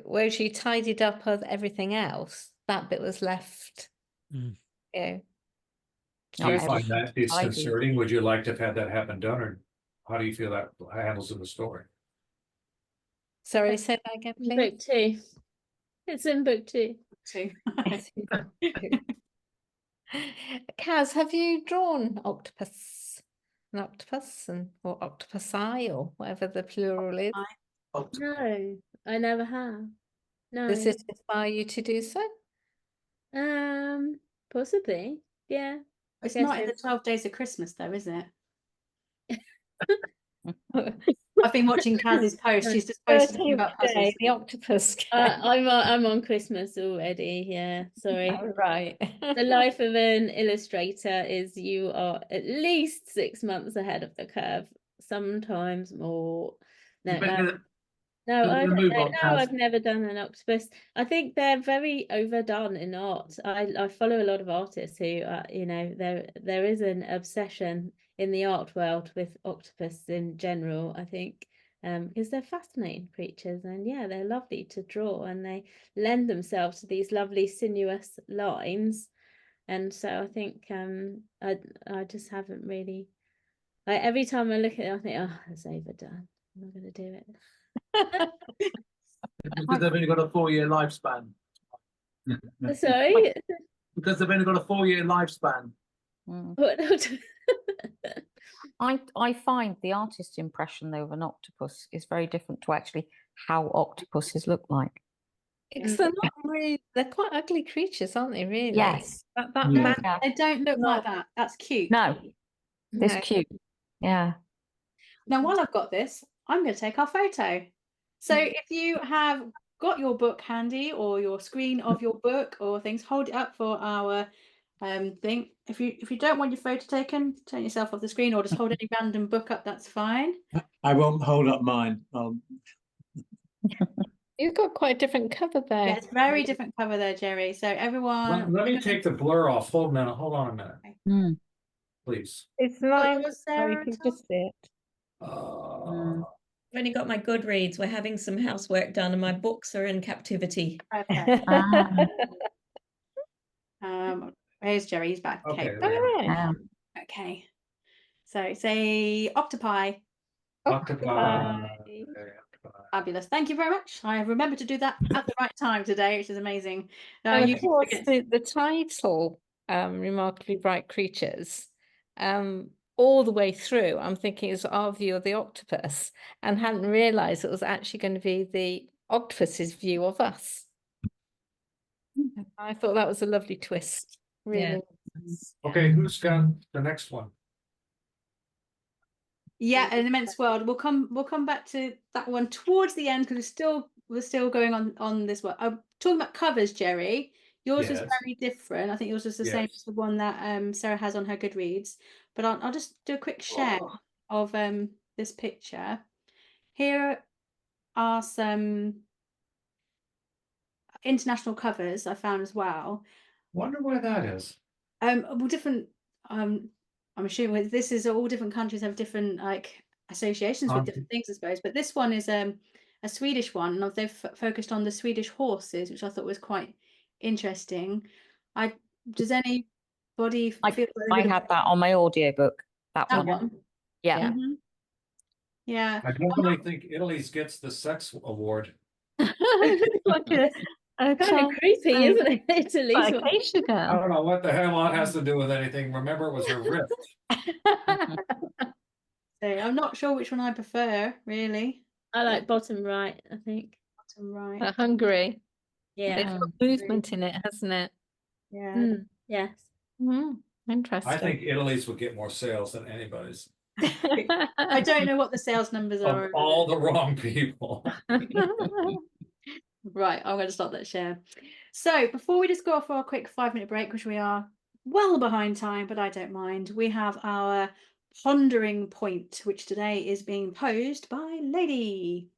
where she tidied up everything else. That bit was left. Do you find that disconcerting? Would you like to have had that happen done, or how do you feel that handles in the story? Sorry, say that again, please. Book 2. It's in book 2. Kaz, have you drawn an octopus or octopusi or whatever the plural is? No, I never have. No. Does it inspire you to do so? Possibly, yeah. It's not in the 12 Days of Christmas, though, is it? I've been watching Kaz's post. She's just posting about puzzles. The octopus. I'm on Christmas already. Yeah, sorry. Oh, right. The life of an illustrator is you are at least 6 months ahead of the curve, sometimes more. I've never done an octopus. I think they're very overdone in art. I follow a lot of artists who, there is an obsession in the art world with octopus in general, I think, because they're fascinating creatures, and yeah, they're lovely to draw, and they lend themselves to these lovely sinuous lines. And so I think I just haven't really. Every time I look at it, I think, oh, it's overdone. I'm not going to do it. Because they've only got a 4-year lifespan. Sorry? Because they've only got a 4-year lifespan. I find the artist impression though of an octopus is very different to actually how octopuses look like. Because they're not really, they're quite ugly creatures, aren't they, really? Yes. They don't look like that. That's cute. No, it's cute. Yeah. Now, while I've got this, I'm going to take our photo. So if you have got your book handy or your screen of your book or things, hold it up for our thing. If you don't want your photo taken, turn yourself off the screen or just hold any random book up, that's fine. I won't hold up mine. You've got quite a different cover there. Yeah, it's very different cover there, Jerry. So everyone... Let me take the blur off. Hold on a minute. Okay. Please. It's mine. You can just see it. I've only got my Goodreads. We're having some housework done and my books are in captivity. Okay. Here's Jerry. He's back. Okay. Okay. there we go. Okay. So it's a octopi. Octopi. Fabulous. Thank you very much. I remembered to do that at the right time today, which is amazing. And You of course, forget- the title, Remarkably Bright Creatures, all the way through, I'm thinking it's our view of the octopus, and hadn't realised it was actually going to be the octopus's view of us. I thought that was a lovely twist. Really. Okay, who's got the next one? Yeah, an immense world. We'll come back to that one towards the end because we're still going on this one. I'm talking about covers, Jerry. Yours is Yes. very different. I think yours is the same as the one that Sarah has on her Goodreads. But I'll just do a quick share of this picture. Here are some international covers I found as well. Wonder why that is. Well, different. I'm assuming this is all different countries have different like associations with different things, I suppose. But this one is a Swedish one, and they've focused on the Swedish horses, which I thought was quite interesting. Does anybody feel like I had that on my audiobook. That one. Yeah. Mm-hmm. Yeah. I definitely think Italy's gets the sex award. Kind of creepy, isn't it? Italy's one. I don't know what the hell that has to do with anything. Remember, it was her wrist. So I'm not sure which one I prefer, really. I like bottom right, I think. Bottom right. Hungary. Yeah. It's got movement in it, hasn't it? Yeah. Yes. Interesting. I think Italy's would get more sales than anybody's. I don't know what the sales numbers are. Of all the wrong people. Right, I'm going to stop that share. So before we just go off for a quick 5-minute break, which we are well behind time, but I don't mind, we have our pondering point, which today is being posed by Lady.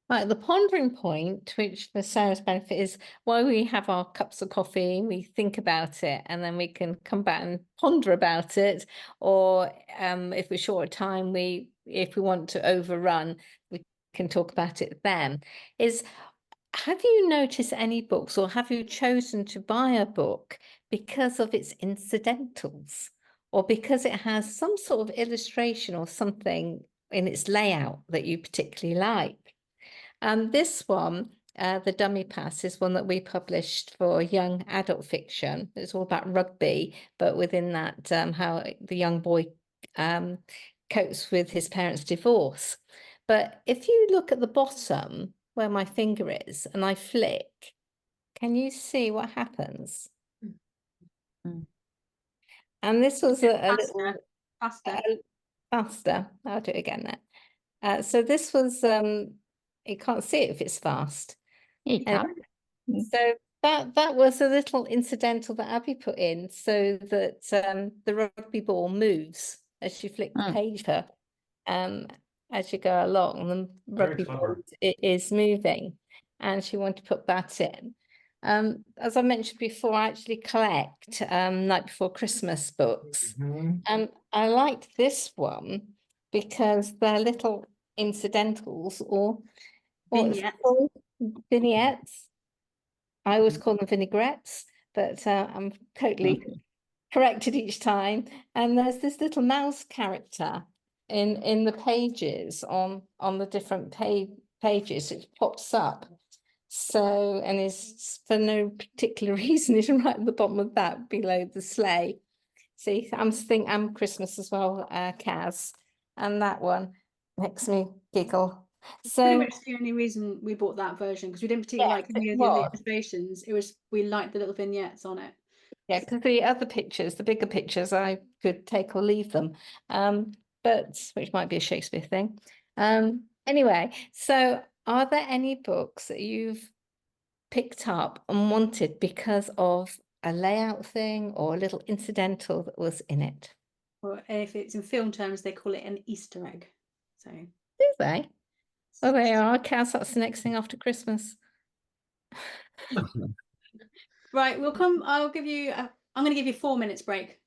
Right, the pondering point, which for Sarah's benefit, is while we have our cups of coffee, we think about it, and then we can come back and ponder about it. Or if we're short of time, if we want to overrun, we can talk about it then. Have you noticed any books, or have you chosen to buy a book because of its incidentals, or because it has some sort of illustration or something in its layout that you particularly like? This one, The Dummy Pass, is one that we published for young adult fiction. It's all about rugby, but within that, how the young boy copes with his parents' divorce. But if you look at the bottom where my finger is and I flick, can you see what happens? And this was a little faster. I'll do it again now. So this was, you can't see it if it's fast. So that was a little incidental that Abby put in so that the rugby ball moves as you flick the page her. As you go along, the rugby ball is moving, and she wanted to put that in. As I mentioned before, I actually collect Night Before Christmas books, and I liked this one because they're little incidentals or vignettes. I always call them vinaigrettes, but I'm totally corrected each time. And there's this little mouse character in the pages on the different pages. It pops up. So, and is for no particular reason, is right at the bottom of that below the sleigh. See, I'm Christmas as well, Kaz, and that one makes me giggle. So pretty much the only reason we bought that version, because we didn't particularly like any of the illustrations. It was we liked the little vignettes on it. Yeah, because the other pictures, the bigger pictures, I could take or leave them, but which might be a Shakespeare thing. Anyway, so are there any books that you've picked up and wanted because of a layout thing or a little incidental that was in it? Or if it's in film terms, they call it an Easter egg. So do they? Oh, they are. Kaz, that's the next thing after Christmas. Right, we'll come. I'll give you. I'm going to give you 4 minutes break.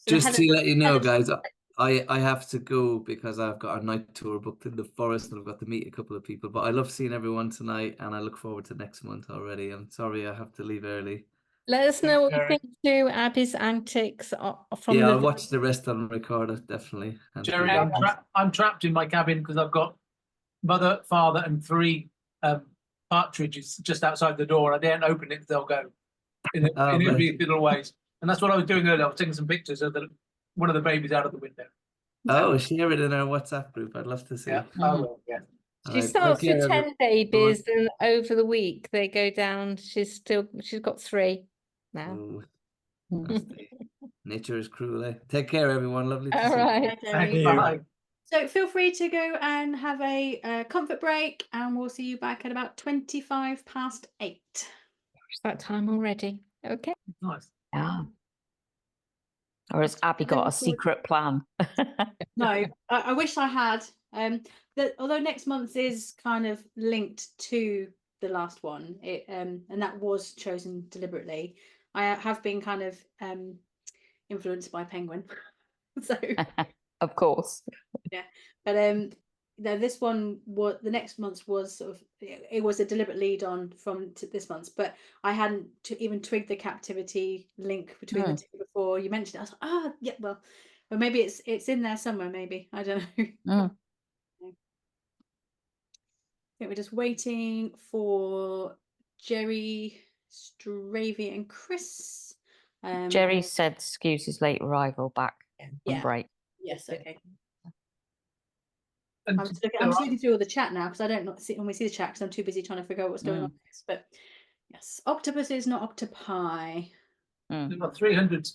Just to let you know, guys, I have to go because I've got a night tour booked in the forest and I've got to meet a couple of people. But I love seeing everyone tonight, and I look forward to next month already. I'm sorry I have to leave early. Let us know what you think to Abby's Antics from Yeah, the I'll watch the rest on recorder, definitely. And Jerry, see- I'm trapped in my cabin because I've got mother, father, and 3 partridges just outside the door. I daren't open it; they'll go in every little ways. And that's what I was doing earlier. I was taking some pictures of one of the babies out of the window. Oh, share it in our WhatsApp group. I'd love to see. Yeah, I will. Yeah. She starts with 10 babies, and over the week they go down. She's got 3 now. Ooh, nature is cruel, eh? Take care, everyone. Lovely to All see right. Thank you. Bye. So feel free to go and have a comfort break, and we'll see you back at about 25 past 8. It's that time already. Okay. Nice. Yeah. Or has Abby got a secret plan? No, I wish I had. Although next month is kind of linked to the last one, and that was chosen deliberately. I have been kind of influenced by Penguin, so Of course. yeah. But no, this one was the next month's was sort of it was a deliberate lead on from to this month's, but I hadn't even twigged the captivity link between the two before you mentioned it. I was like, yeah, well, maybe it's in there somewhere. Maybe I don't know. I think we're just waiting for Jerry, Stravy, and Chris. Jerry said, excuse his late arrival back from break. Yes, okay. And I'm just looking through all the chat now because I don't normally see the chat because I'm too busy trying to figure out what's going on. But yes, octopus is not octopi. There are 300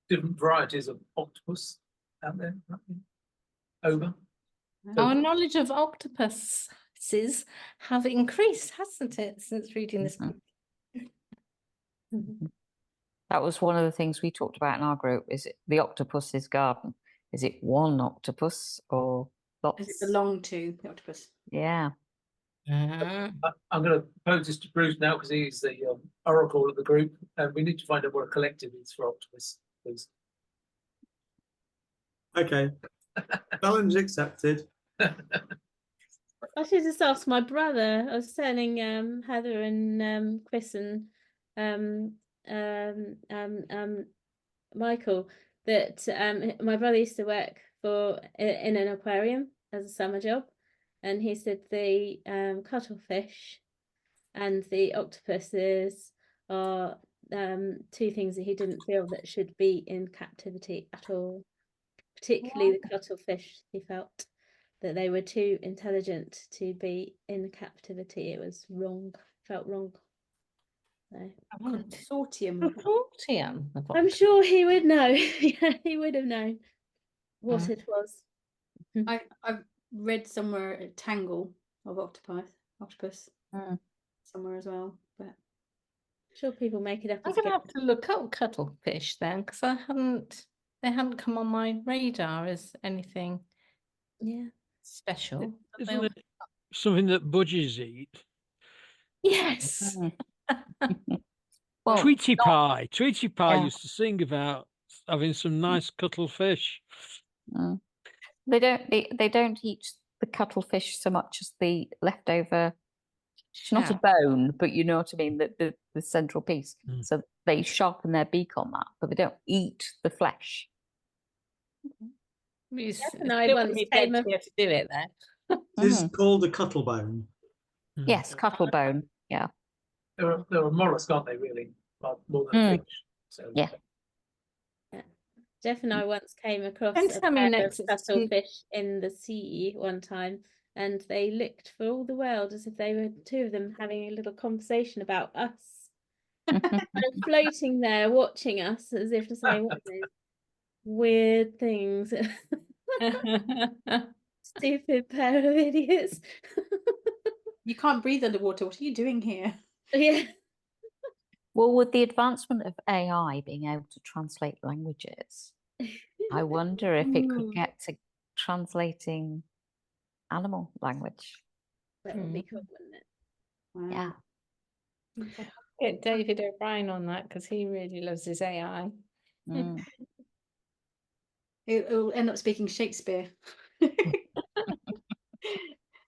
different varieties of octopus out there. Over. Our knowledge of octopuses have increased, hasn't it, since reading this book? That was one of the things we talked about in our group. Is it the octopus's garden? Is it one octopus or lots? Does it belong to the octopus? Yeah. I'm going to pose this to Bruce now because he's the oracle of the group, and we need to find out what a collective is for octopus, please. Okay. Challenge accepted. I should just ask my brother. I was telling Heather and Chris and Michael that my brother used to work in an aquarium as a summer job, and he said the cuttlefish and the octopuses are 2 things that he didn't feel that should be in captivity at all. Particularly the cuttlefish, he felt that they were too intelligent to be in captivity. It was wrong, felt wrong. So, consortium. I'm sure he would know. Yeah, he would have known what it was. I've read somewhere a tangle of octopus somewhere as well, but I'm sure people make it up. I'm gonna have to look up cuttlefish then, because they hadn't come on my radar as anything special. Isn't it something that budgies eat? Yes. Well, Tweety Pie Yeah. used to sing about having some nice cuttlefish. They don't eat the cuttlefish so much as the leftover. It's not a bone, but you know what I mean, the central piece. So they sharpen their beak on that, but they don't eat the flesh. I once came up to do it then. It's called a cuttlebone. Yes, cuttlebone. Yeah. They're a mollusk, aren't they, really? Well, more than a fish. So, Yeah. Jeff and I once came across And a tell me pair next of it's cuttlefish in the sea one time, and they looked for all the world as if they were 2 of them having a little conversation about us. And floating there watching us as if to say, what are those weird things? Stupid pair of idiots. you can't breathe underwater. What are you doing here? Yeah. Well, with the advancement of AI being able to translate languages, I wonder if it could get to translating animal language. That would be cool, wouldn't it? Wow. Yeah. Get David O'Brien on that because he really loves his AI. It'll end up speaking Shakespeare.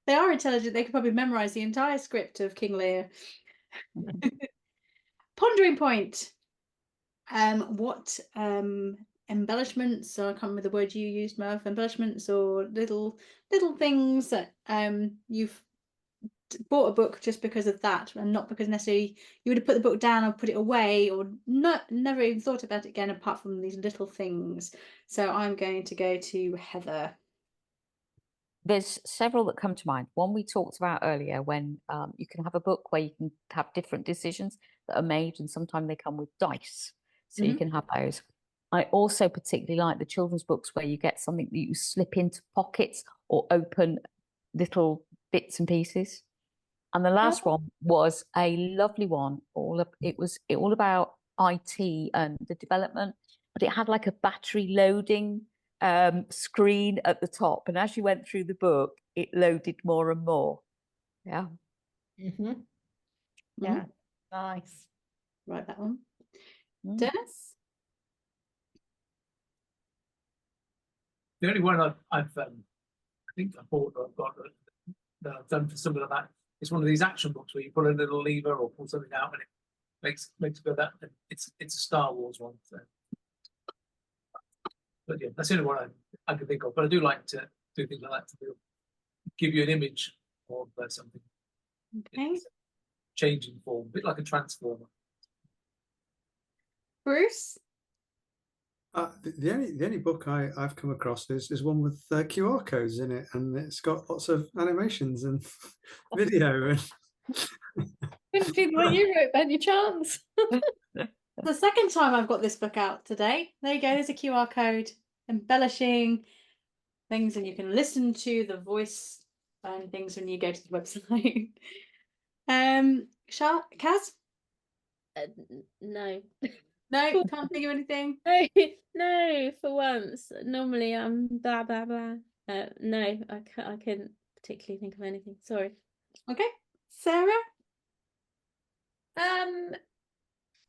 They are intelligent. They could probably memorize the entire script of King Lear. pondering point. What embellishments, or I can't remember the word you used, Merv, embellishments or little things that you've bought a book just because of that, and not because necessarily you would have put the book down or put it away, or never even thought about it again, apart from these little things. So I'm going to go to Heather. There's several that come to mind. One we talked about earlier, when you can have a book where you can have different decisions that are made, and sometimes they come with dice, so you can have those. I also particularly like the children's books where you get something that you slip into pockets or open little bits and pieces. And the last one was a lovely one. It was all about IT and the development, but it had like a battery loading screen at the top, and as you went through the book, it loaded more and more. Yeah. Yeah. Nice. Write that one. Denis? The only one I think I bought or I've got that I've done for similar to that is one of these action books where you pull a little lever or pull something out and it makes it go that. It's a Star Wars one. So. But yeah, that's the only one I can think of. But I do like to do things like that to give you an image of something. Okay. Changing form, a bit like a transformer. Bruce? The only book I've come across is one with QR codes in it, and it's got lots of animations and video. And Couldn't be the one you wrote by any chance. The second time I've got this book out today. There you go. There's a QR code embellishing things, and you can listen to the voice and things when you go to the website. Kaz? No. No, can't think of anything. No, for once. Normally I'm blah blah blah. No, I couldn't particularly think of anything. Sorry. Okay. Sarah?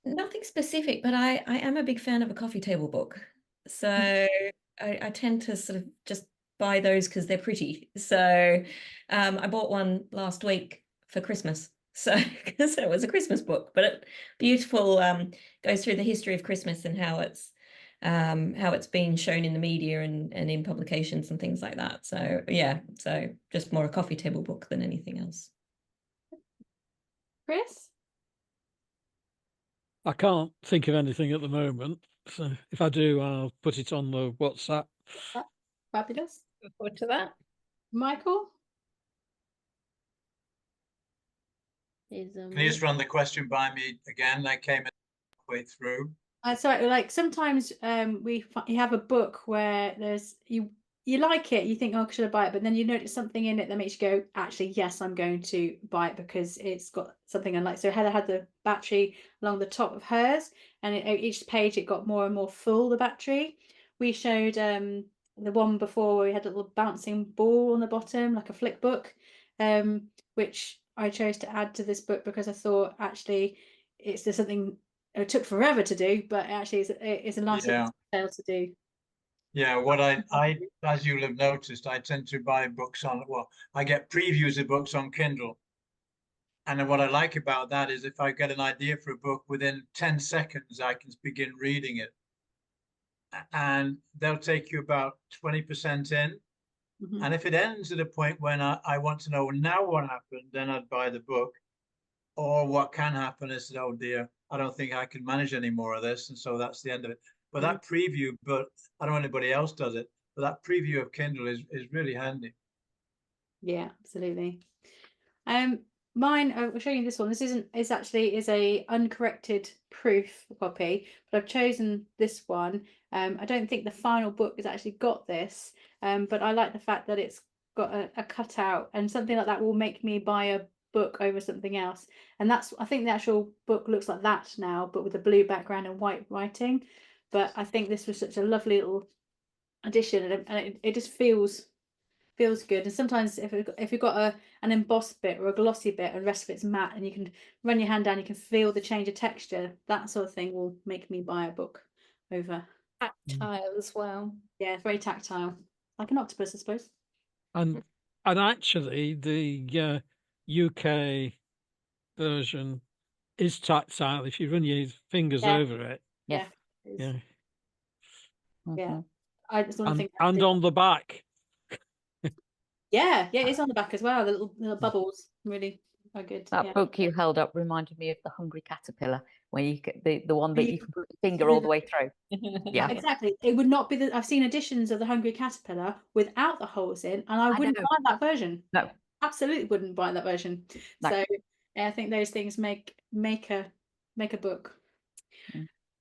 Nothing specific, but I am a big fan of a coffee table book. So I tend to sort of just buy those because they're pretty. So I bought one last week for Christmas. So because it was a Christmas book, but it beautiful, goes through the history of Christmas and how it's been shown in the media and in publications and things like that. So yeah, so just more a coffee table book than anything else. Chris? I can't think of anything at the moment. So if I do, I'll put it on the WhatsApp. Fabulous. Look forward to that. Michael? Can you just run the question by me again? I came halfway through. Sorry, like sometimes you have a book where there's you like it, you think, oh, should I buy it? But then you notice something in it that makes you go, actually, yes, I'm going to buy it because it's got something I like. So Heather had the battery along the top of hers, and each page it got more and more full, the battery. We showed the one before where we had a little bouncing ball on the bottom, like a flick book, which I chose to add to this book because I thought actually there's something it took forever to do, but actually it's a nice little detail to do. Yeah, what I as you'll have noticed, I tend to buy books I get previews of books on Kindle. And what I like about that is if I get an idea for a book, within 10 seconds, I can begin reading it. And they'll take you about 20% in. And if it ends at a point when I want to know now what happened, then I'd buy the book. Or what can happen is, oh dear, I don't think I can manage any more of this. And so that's the end of it. But that preview, but I don't know anybody else does it, but that preview of Kindle is really handy. Yeah, absolutely. Mine, I'll show you this one. This is actually a uncorrected proof copy, but I've chosen this one. I don't think the final book has actually got this, but I like the fact that it's got a cutout, and something like that will make me buy a book over something else. And I think the actual book looks like that now, but with a blue background and white writing. But I think this was such a lovely little addition, and it just feels good. And sometimes if you've got an embossed bit or a glossy bit and the rest of it's matte, and you can run your hand down, you can feel the change of texture, that sort of thing will make me buy a book over. Tactile as well. Yeah, it's very tactile, like an octopus, I suppose. And actually the UK version is tactile. If you run your fingers over it, Yeah. yeah, Yeah. It's one of the things and on the back. Yeah, it's on the back as well. The little bubbles really are good. That book you held up reminded me of The Hungry Caterpillar, where you get the one that you can put your finger all the way through. Yeah, exactly. It would not be I've seen editions of The Hungry Caterpillar without the holes in, and I wouldn't buy that version. No, absolutely wouldn't buy that version. No. So I think those things make a book.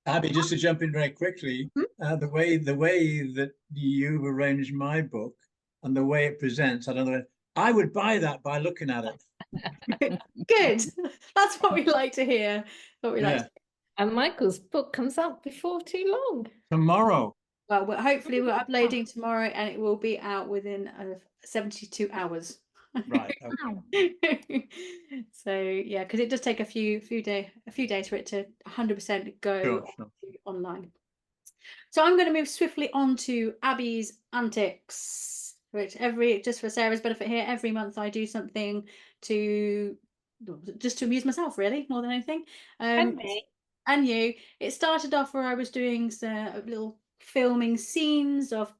Abby, just to jump in very quickly, the way that you've arranged my book and the way it presents, I would buy that by looking at it. Good. That's what we like to hear. And Michael's book comes out before too long. Tomorrow. Well, hopefully we're uploading tomorrow, and it will be out within 72 hours. Right. Okay. So yeah, because it does take a few days for it to 100% go online. So I'm going to move swiftly on to Abby's Antics, which just for Sarah's benefit here, every month I do something just to amuse myself, really, more than anything. And you. It started off where I was doing some little filming scenes of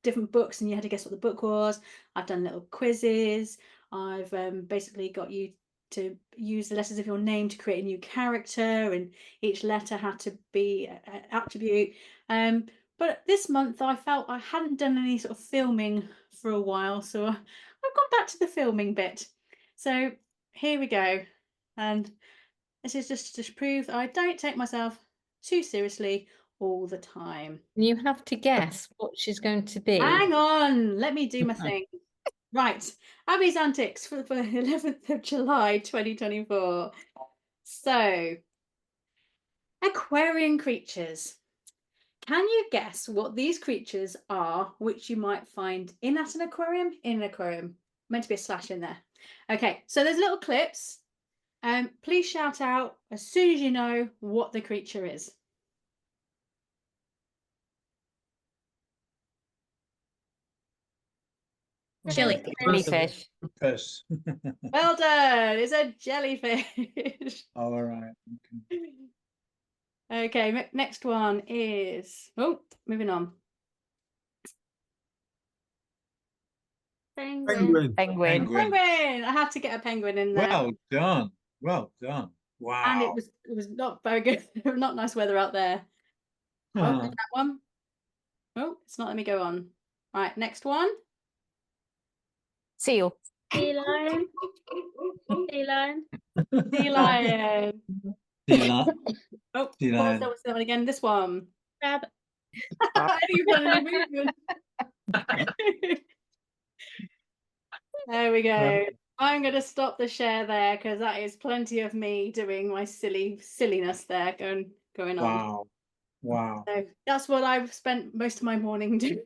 different books, and you had to guess what the book was. I've done little quizzes. I've basically got you to use the letters of your name to create a new character, and each letter had to be an attribute. But this month I felt I hadn't done any sort of filming for a while, so I've gone back to the filming bit. So here we go, and this is just to prove I don't take myself too seriously all the time. You have to guess what she's going to be. Hang on, let me do my thing. Right, Abby's Antics for the 11th of July 2024. So, aquarium creatures. Can you guess what these creatures are, which you might find in an aquarium? In an aquarium. Meant to be a slash in there. Okay, so there's little clips. Please shout out as soon as you know what the creature is. Jellyfish. Well done. It's a jellyfish. All right. Okay, next one is moving on. Penguin. I have to get a penguin in there. Well done. Well done. Wow. And it was not very good. Not nice weather out there. Oh, that one. Oh, it's not letting me go on. Right, next one. Seal. Sea lion. Sea lion. Sea lion. Sea lion. Oh, Sea lion. what's that one again? This one. Crab. You've done a movement. There we go. I'm going to stop the share there because that is plenty of me doing my silliness there going on. Wow. So that's what I've spent most of my morning doing.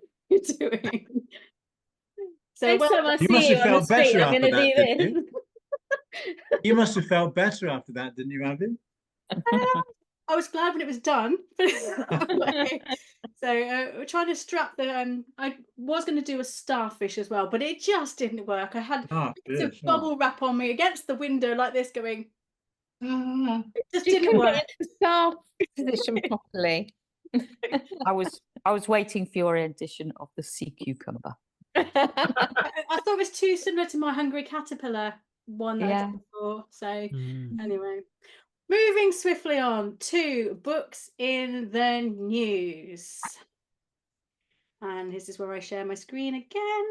So Next time I You see must you have on the felt street, better I'm going to after do that, didn't this. You must have felt better after that, didn't you, Abby? I was glad when it was done. So we're trying to strap the I was going to do a starfish as well, but it just didn't work. I had some bubble wrap on me against the window like this going. It just didn't work. Get the star position properly. I was waiting for your edition of the sea cucumber. I thought it was too similar to my Hungry Caterpillar one that I did before. So anyway, moving swiftly on to books in the news. And this is where I share my screen again.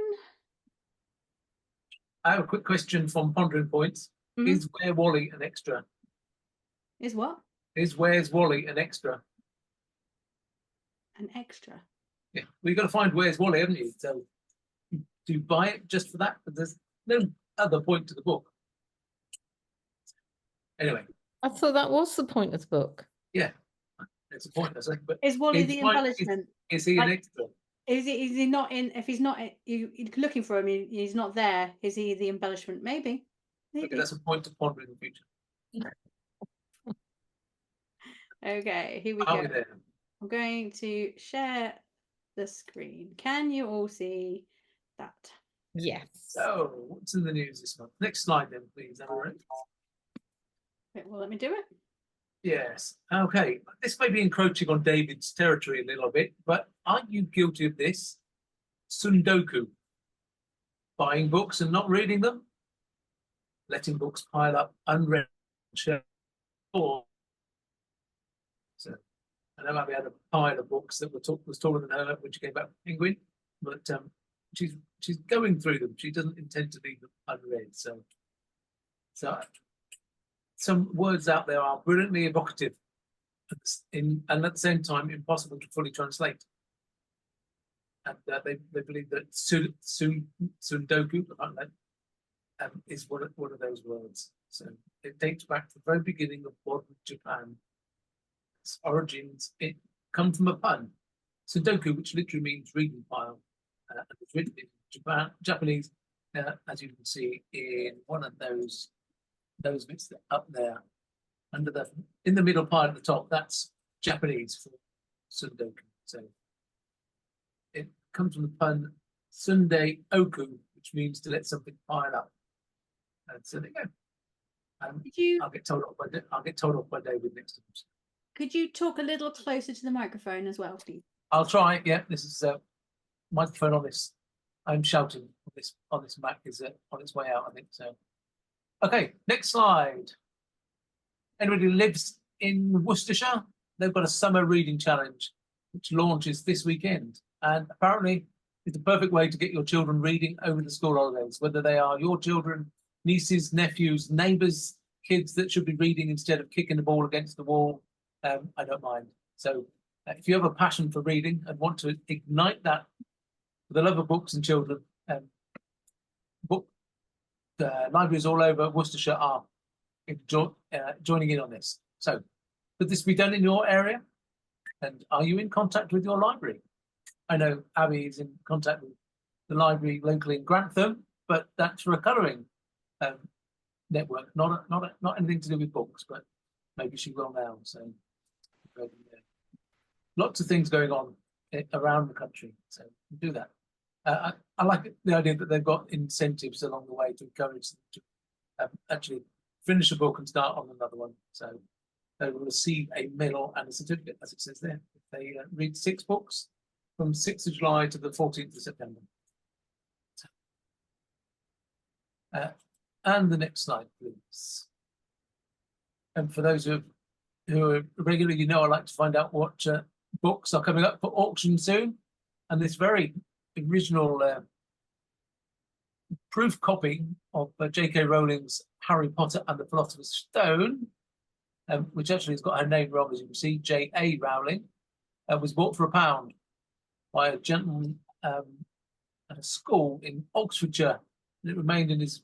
I have a quick question from Pondering Points. Is Where Wally an extra? Is what? Is Where's Wally an extra? An extra? Yeah, well, you've got to find Where's Wally, haven't you? So do you buy it just for that? But there's no other point to the book. Anyway. I thought that was the point of the book. Yeah, it's a point, I think. But is Wally the embellishment? Is he an extra? Is he not in? If he's not, you're looking for him. He's not there. Is he the embellishment? Maybe. Okay, that's a point to ponder in the future. Okay, here we go. I'm going to share the screen. Can you all see that? Yes. So, what's in the news this month? Next slide, then, please. All right. Okay, well, let me do it. Yes. Okay. This may be encroaching on David's territory a little bit, but aren't you guilty of this? Tsundoku. Buying books and not reading them. Letting books pile up unread. Or so I know Abby had a pile of books that was taller than her when she came back from Penguin, but she's going through them. She doesn't intend to leave them unread. So some words out there are brilliantly evocative, and at the same time impossible to fully translate. And they believe that Tsundoku is one of those words. So it dates back to the very beginning of modern Japan. Its origins, it comes from a pun. Tsundoku, which literally means reading pile, and it's written in Japanese, as you can see in one of those bits up there, in the middle part at the top. That's Japanese for Tsundoku. So it comes from the pun Sunde Oku, which means to let something pile up. And so there you go. I'll get told off by David next time. Could you talk a little closer to the microphone as well, please? I'll try. Yeah, this is microphone on this. I'm shouting on this Mac is on its way out, I think so. Okay, next slide. Anybody who lives in Worcestershire, they've got a summer reading challenge which launches this weekend, and apparently it's the perfect way to get your children reading over the school holidays, whether they are your children, nieces, nephews, neighbours, kids that should be reading instead of kicking the ball against the wall. I don't mind. So if you have a passion for reading and want to ignite that for the love of books and children, libraries all over Worcestershire are joining in on this. So could this be done in your area? And are you in contact with your library? I know Abby is in contact with the library locally in Grantham, but that's for a colouring network, not anything to do with books, but maybe she will now. So lots of things going on around the country, so do that. I like the idea that they've got incentives along the way to encourage them to actually finish a book and start on another one. So they will receive a medal and a certificate, as it says there, if they read 6 books from 6th of July to the 14th of September. And the next slide, please. And for those who are regularly, I like to find out what books are coming up for auction soon. And this very original proof copy of J.K. Rowling's Harry Potter and the Philosopher's Stone, which actually has got her name wrong, as you can see, J.A. Rowling, was bought for £1 by a gentleman at a school in Oxfordshire. And it remained in his...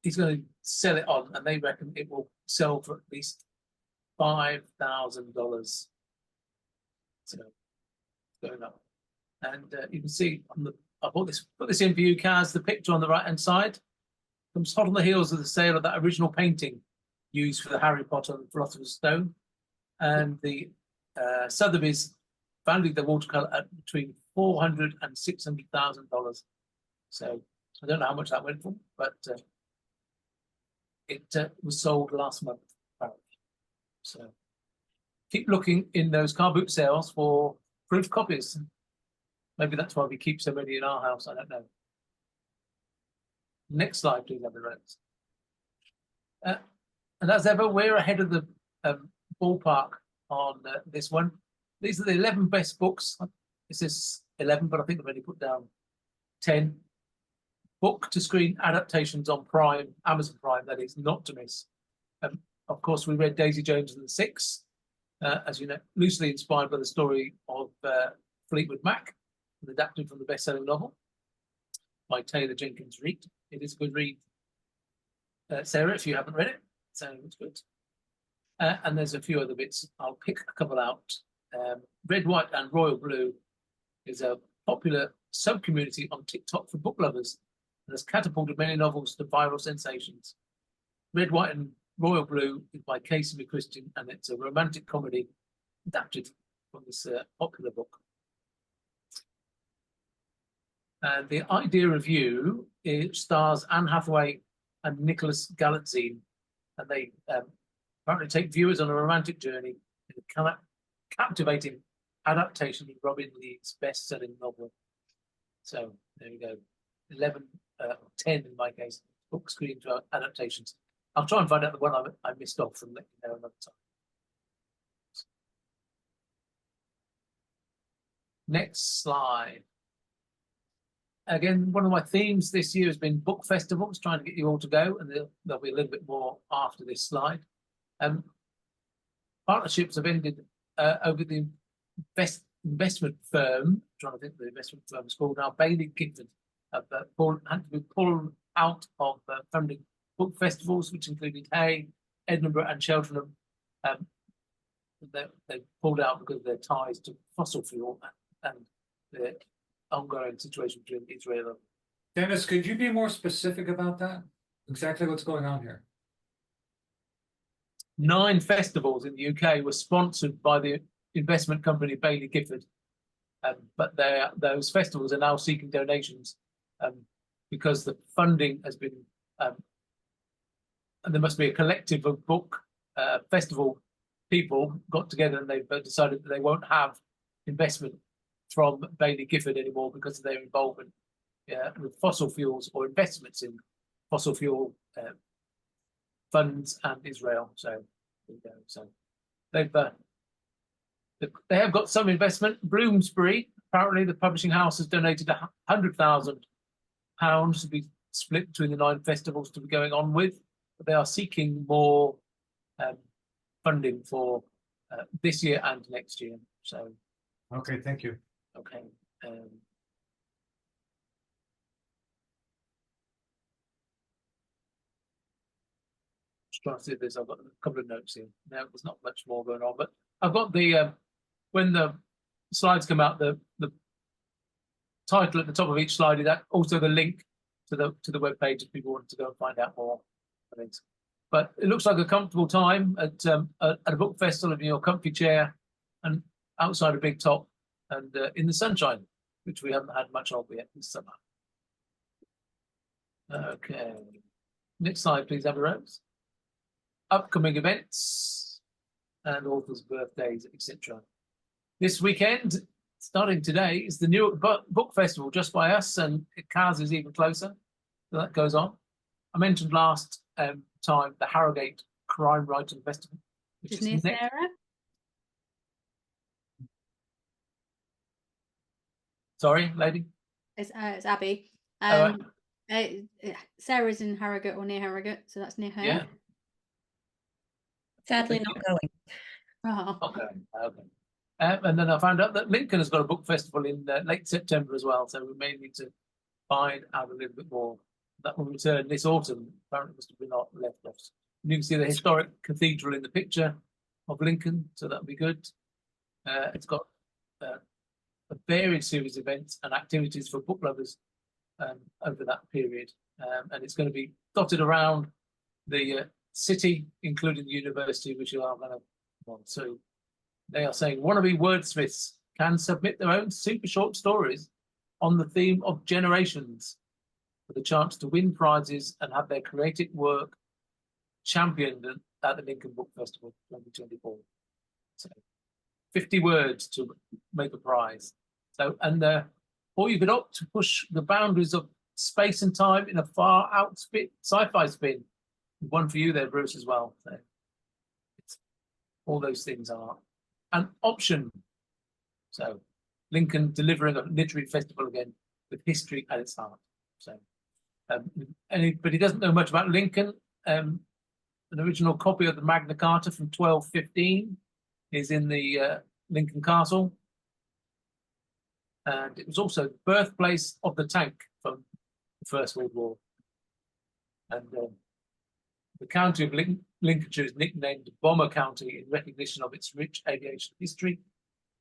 he's going to sell it on, and they reckon it will sell for at least $5,000. So going up, and you can see on the. I put this in for you, Kaz. The picture on the right-hand side comes hot on the heels of the sale of that original painting used for the Harry Potter and the Philosopher's Stone, and the Sotheby's valued the watercolor at between $400,000 and $600,000. So I don't know how much that went for, but it was sold last month, apparently. So keep looking in those car boot sales for proof copies. Maybe that's why we keep so many in our house. I don't know. Next slide, please, Abby. And as ever, we're ahead of the ballpark on this one. These are the 11 best books. This is 11, but I think I've already put down 10 book to screen adaptations on Prime, Amazon Prime, that is, not to miss. Of course, we read Daisy Jones and the Six, as you know, loosely inspired by the story of Fleetwood Mac, and adapted from the best-selling novel by Taylor Jenkins Reid. It is a good read, Sarah, if you haven't read it, so it's good. And there's a few other bits. I'll pick a couple out. Red, White and Royal Blue is a popular sub-community on TikTok for book lovers and has catapulted many novels to viral sensations. Red, White and Royal Blue is by Casey McChristin, and it's a romantic comedy adapted from this popular book. And the idea review, it stars Anne Hathaway and Nicholas Galantzine, and they apparently take viewers on a romantic journey in a captivating adaptation of Robin Lee's best-selling novel. So there you go, 11, 10 in my case, book screen to adaptations. I'll try and find out the one I missed off and let you know another time. Next slide. Again, one of my themes this year has been book festivals, trying to get you all to go, and there'll be a little bit more after this slide. Partnerships have ended over the investment firm, I'm trying to think of the investment firm is called now, Bailey Gifford, had to be pulled out of funding book festivals, which included Hay, Edinburgh and Cheltenham. They pulled out because of their ties to fossil fuel and the ongoing situation between Israel and... Denis, could you be more specific about that? Exactly what's going on here? 9 festivals in the UK were sponsored by the investment company Bailey Gifford, but those festivals are now seeking donations because the funding has been, and there must be a collective of book festival people got together and they've decided that they won't have investment from Bailey Gifford anymore because of their involvement with fossil fuels or investments in fossil fuel funds and Israel. So they've they have got some investment. Bloomsbury, apparently the publishing house has donated £100,000 to be split between the 9 festivals to be going on with, but they are seeking more funding for this year and next year. So okay, thank you. Okay. Just trying to see if there's, I've got a couple of notes here. No, there's not much more going on, but I've got the when the slides come out, the title at the top of each slide is that also the link to the web page if people want to go and find out more things. But it looks like a comfortable time at a book festival in your comfy chair and outside a big top and in the sunshine, which we haven't had much of yet this summer. Okay, next slide, please, Abby Rose. Upcoming events and authors' birthdays, etc. This weekend, starting today, is the Newark Book Festival just by us, and Kaz is even closer. So that goes on. I mentioned last time the Harrogate Crime Writing Festival, which is next. Sarah? Sorry, lady? It's Abby. Sarah's in Harrogate or near Harrogate, so that's near her. Yeah. Sadly not going. Oh. Okay. And then I found out that Lincoln has got a book festival in late September as well, so we may need to find out a little bit more. That will return this autumn. Apparently, must have been left off. You can see the historic cathedral in the picture of Lincoln, so that'll be good. It's got a varied series of events and activities for book lovers over that period, and it's going to be dotted around the city, including the university, which you are going to want. So they are saying wannabe wordsmiths can submit their own super short stories on the theme of generations for the chance to win prizes and have their creative work championed at the Lincoln Book Festival 2024. So 50 words to make a prize. So, and or you could opt to push the boundaries of space and time in a far out sci-fi spin. One for you there, Bruce, as well. So all those things are an option. So Lincoln delivering a literary festival again with history at its heart. So anybody doesn't know much about Lincoln, an original copy of the Magna Carta from 1215 is in the Lincoln Castle. And it was also the birthplace of the tank from the First World War. And the county of Lincolnshire is nicknamed Bomber County in recognition of its rich aviation history.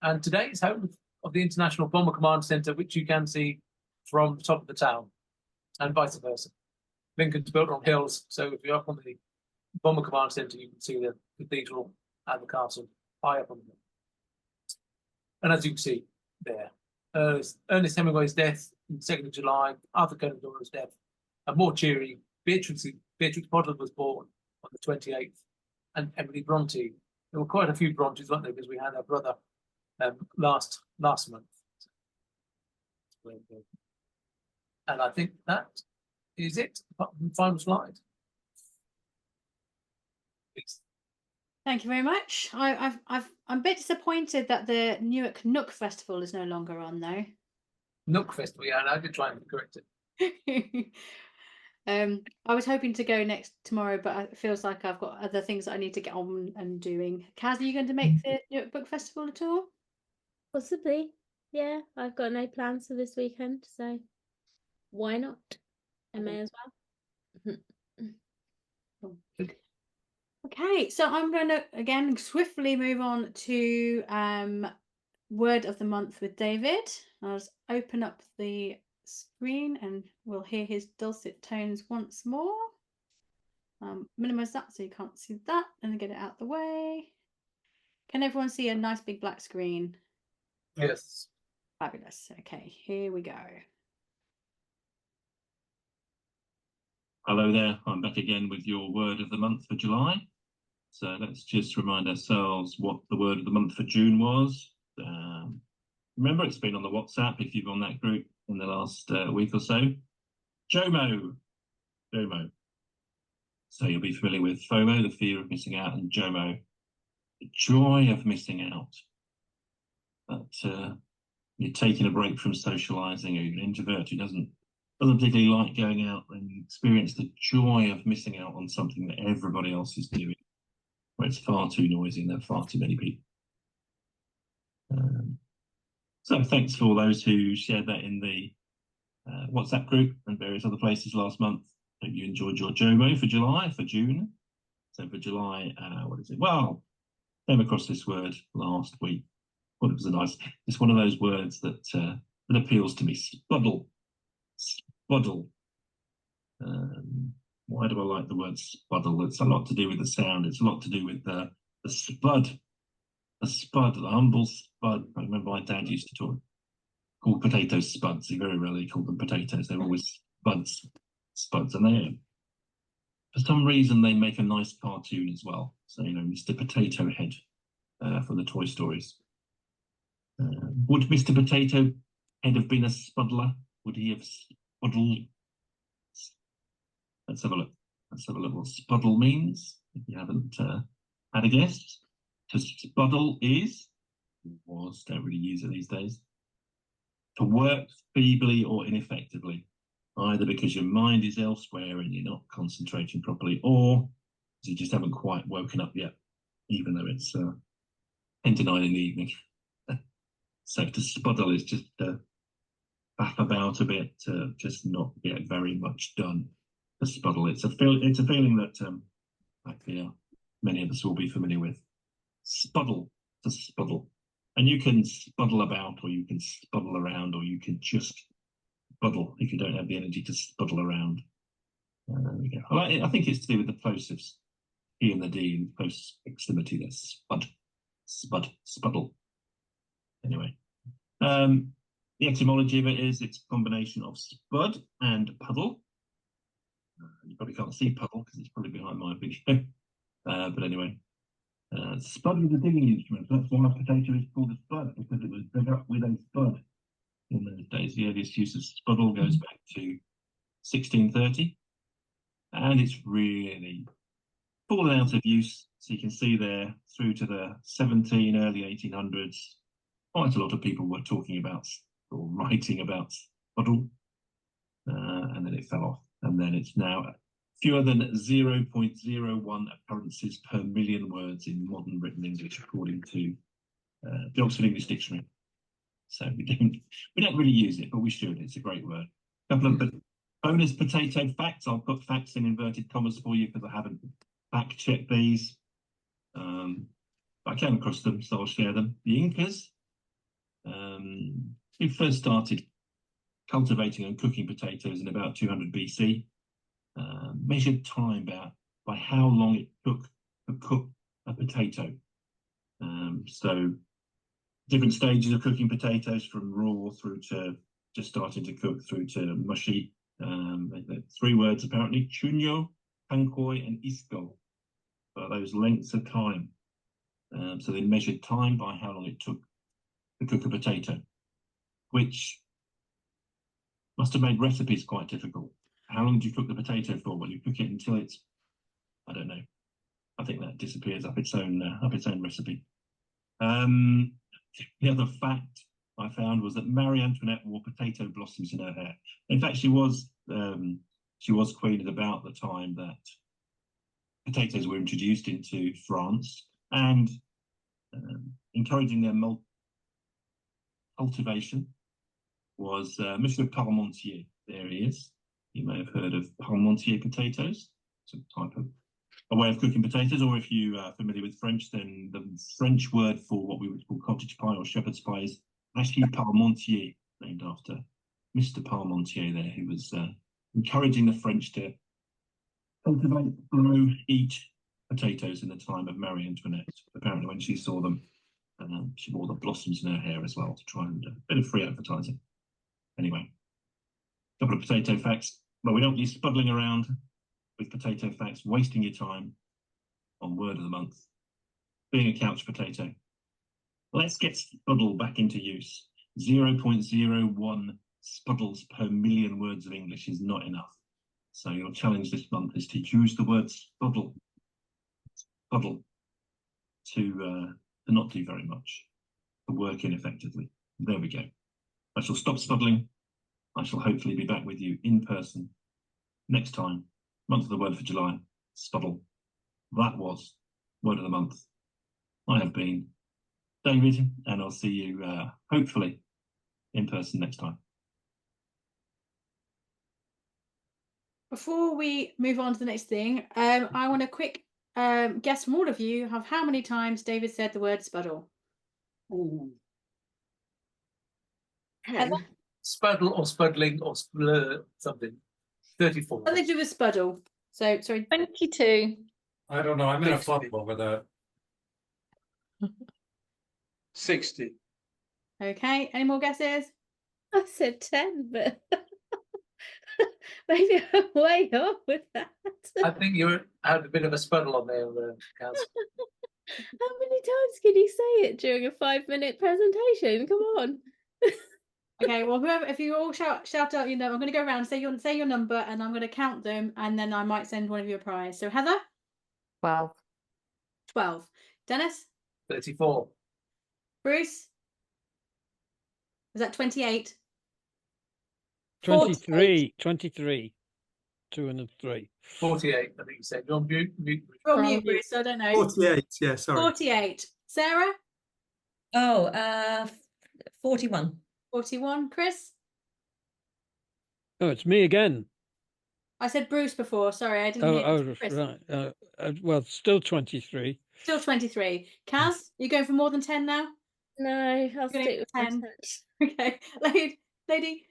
And today is home of the International Bomber Command Centre, which you can see from the top of the town, and vice versa. Lincoln's built on hills, so if you're up on the Bomber Command Centre, you can see the cathedral and the castle high up on the hill. And as you can see there, Ernest Hemingway's death on the 2nd of July, Arthur Conan Doyle's death, and more cheery, Beatrix Beatrix Potter was born on the 28th, and Emily Bronte. There were quite a few Brontes, weren't there? Because we had our brother last month. And I think that is it. Final slide. Please. Thank you very much. I'm a bit disappointed that the Newark Nook Festival is no longer on, though. Nook Festival, yeah, and I did try and correct it. I was hoping to go tomorrow, but it feels like I've got other things that I need to get on and doing. Kaz, are you going to make the Newark Book Festival at all? Possibly. Yeah, I've got no plans for this weekend, so why not? I may as well. Okay, so I'm going to again swiftly move on to Word of the Month with David. I'll just open up the screen and we'll hear his dulcet tones once more. Minimize that so you can't see that, and get it out the way. Can everyone see a nice big black screen? Yes. Fabulous. Okay, here we go. Hello there, I'm back again with your word of the month for July. So let's just remind ourselves what the word of the month for June was. Remember, it's been on the WhatsApp if you've on that group in the last week or so. JOMO. JOMO. So you'll be familiar with FOMO, the fear of missing out, and JOMO, the joy of missing out. But you're taking a break from socialising, or you're an introvert who doesn't particularly like going out, and you experience the joy of missing out on something that everybody else is doing, where it's far too noisy and there are far too many people. So thanks for all those who shared that in the WhatsApp group and various other places last month. Hope you enjoyed your JOMO for June. So for July, what is it? Well, came across this word last week. Thought it was it's one of those words that appeals to me. Spuddle. Spuddle. Why do I like the word spuddle? It's a lot to do with the sound. It's a lot to do with the spud. The spud, the humble spud. I remember my dad used to call potatoes spuds. He very rarely called them potatoes. They were always spuds. And they, for some reason, they make a nice cartoon as well. So, you know, Mr. Potato Head from the Toy Stories. Would Mr. Potato Head have been a spuddler? Would he have spuddled? Let's have a look. Let's have a look what spuddle means, if you haven't had a guess. To spuddle don't really use it these days, to work feebly or ineffectively, either because your mind is elsewhere and you're not concentrating properly, or you just haven't quite woken up yet, even though it's 10 to 9 in the evening. So to spuddle is just to faff about a bit, to just not get very much done. To spuddle, it's a feeling that many of us will be familiar with. Spuddle, to spuddle. And you can spuddle about, or you can spuddle around, or you can just spuddle if you don't have the energy to spuddle around. There we go. I think it's to do with the plosives, E and the D, and close proximity. That's spuddle. Anyway, the etymology of it is it's a combination of spud and puddle. You probably can't see puddle because it's probably behind my video. But anyway. Spud was a digging instrument. That's why a potato is called a spud, because it was dug up with a spud in those days. The earliest use of spuddle goes back to 1630, and it's really fallen out of use. So you can see there through to the early 1800s, quite a lot of people were talking about or writing about spuddle, and then it fell off, and then it's now fewer than 0.01 occurrences per million words in modern written English, according to the Oxford English Dictionary. So we don't really use it, but we should. It's a great word. A couple of bonus potato facts. I'll put facts in inverted commas for you because I haven't fact checked these. I came across them, so I'll share them. The Incas, who first started cultivating and cooking potatoes in about 200 BC. Measured time by how long it took to cook a potato. So different stages of cooking potatoes, from raw through to just starting to cook through to mushy. 3 words apparently: chunyo, pankoi, and isko, for those lengths of time. So they measured time by how long it took to cook a potato, which must have made recipes quite difficult. How long do you cook the potato for? Well, you cook it until it's, I don't know. I think that disappears up its own recipe. The other fact I found was that Marie Antoinette wore potato blossoms in her hair. In fact, she was queen at about the time that potatoes were introduced into France, and encouraging their cultivation was Monsieur Parmentier. There he is. You may have heard of Parmentier potatoes. It's a type of a way of cooking potatoes, or if you are familiar with French, then the French word for what we would call cottage pie or shepherd's pie is actually Parmentier, named after Mr. Parmentier there, who was encouraging the French to cultivate, grow, eat potatoes in the time of Marie Antoinette. Apparently, when she saw them, she wore the blossoms in her hair as well to try and a bit of free advertising. Anyway, a couple of potato facts. Well, we don't need spuddling around with potato facts, wasting your time on word of the month, being a couch potato. Let's get spuddle back into use. 0.01 spuddles per million words of English is not enough. So your challenge this month is to use the word spuddle to not do very much, to work ineffectively. There we go. I shall stop spuddling. I shall hopefully be back with you in person next time. Month of the word for July, spuddle. That was word of the month. I have been David, and I'll see you hopefully in person next time. Before we move on to the next thing, I want a quick guess from all of you of how many times David said the word spuddle. Ooh. Heather? Spuddle or spuddling or something. 34. What did you do with spuddle? So, sorry. 22. I don't know. I'm in a fumble over that. 60. Okay, any more guesses? I said 10, but maybe I'm way off with that. I think you had a bit of a spuddle on there, Kaz. How many times can you say it during a 5-minute presentation? Come on. Okay, well, whoever, if you all shout out your number, I'm going to go around, say your number, and I'm going to count them, and then I might send one of you a prize. So Heather? 12. 12. Dennis? 34. Bruce? Is that 28? 23. 23. 2 and a 3. 48, I think you said. You're on mute. From you, Bruce, I don't know. 48, yeah, sorry. 48. Sarah? Oh, 41. 41. Chris? Oh, it's me again. I said Bruce before. Sorry, I didn't hear Chris. Right. Well, still 23. Still 23. Kaz, you going for more than 10 now? No, I'll stick with 10. 10. Okay. Lady?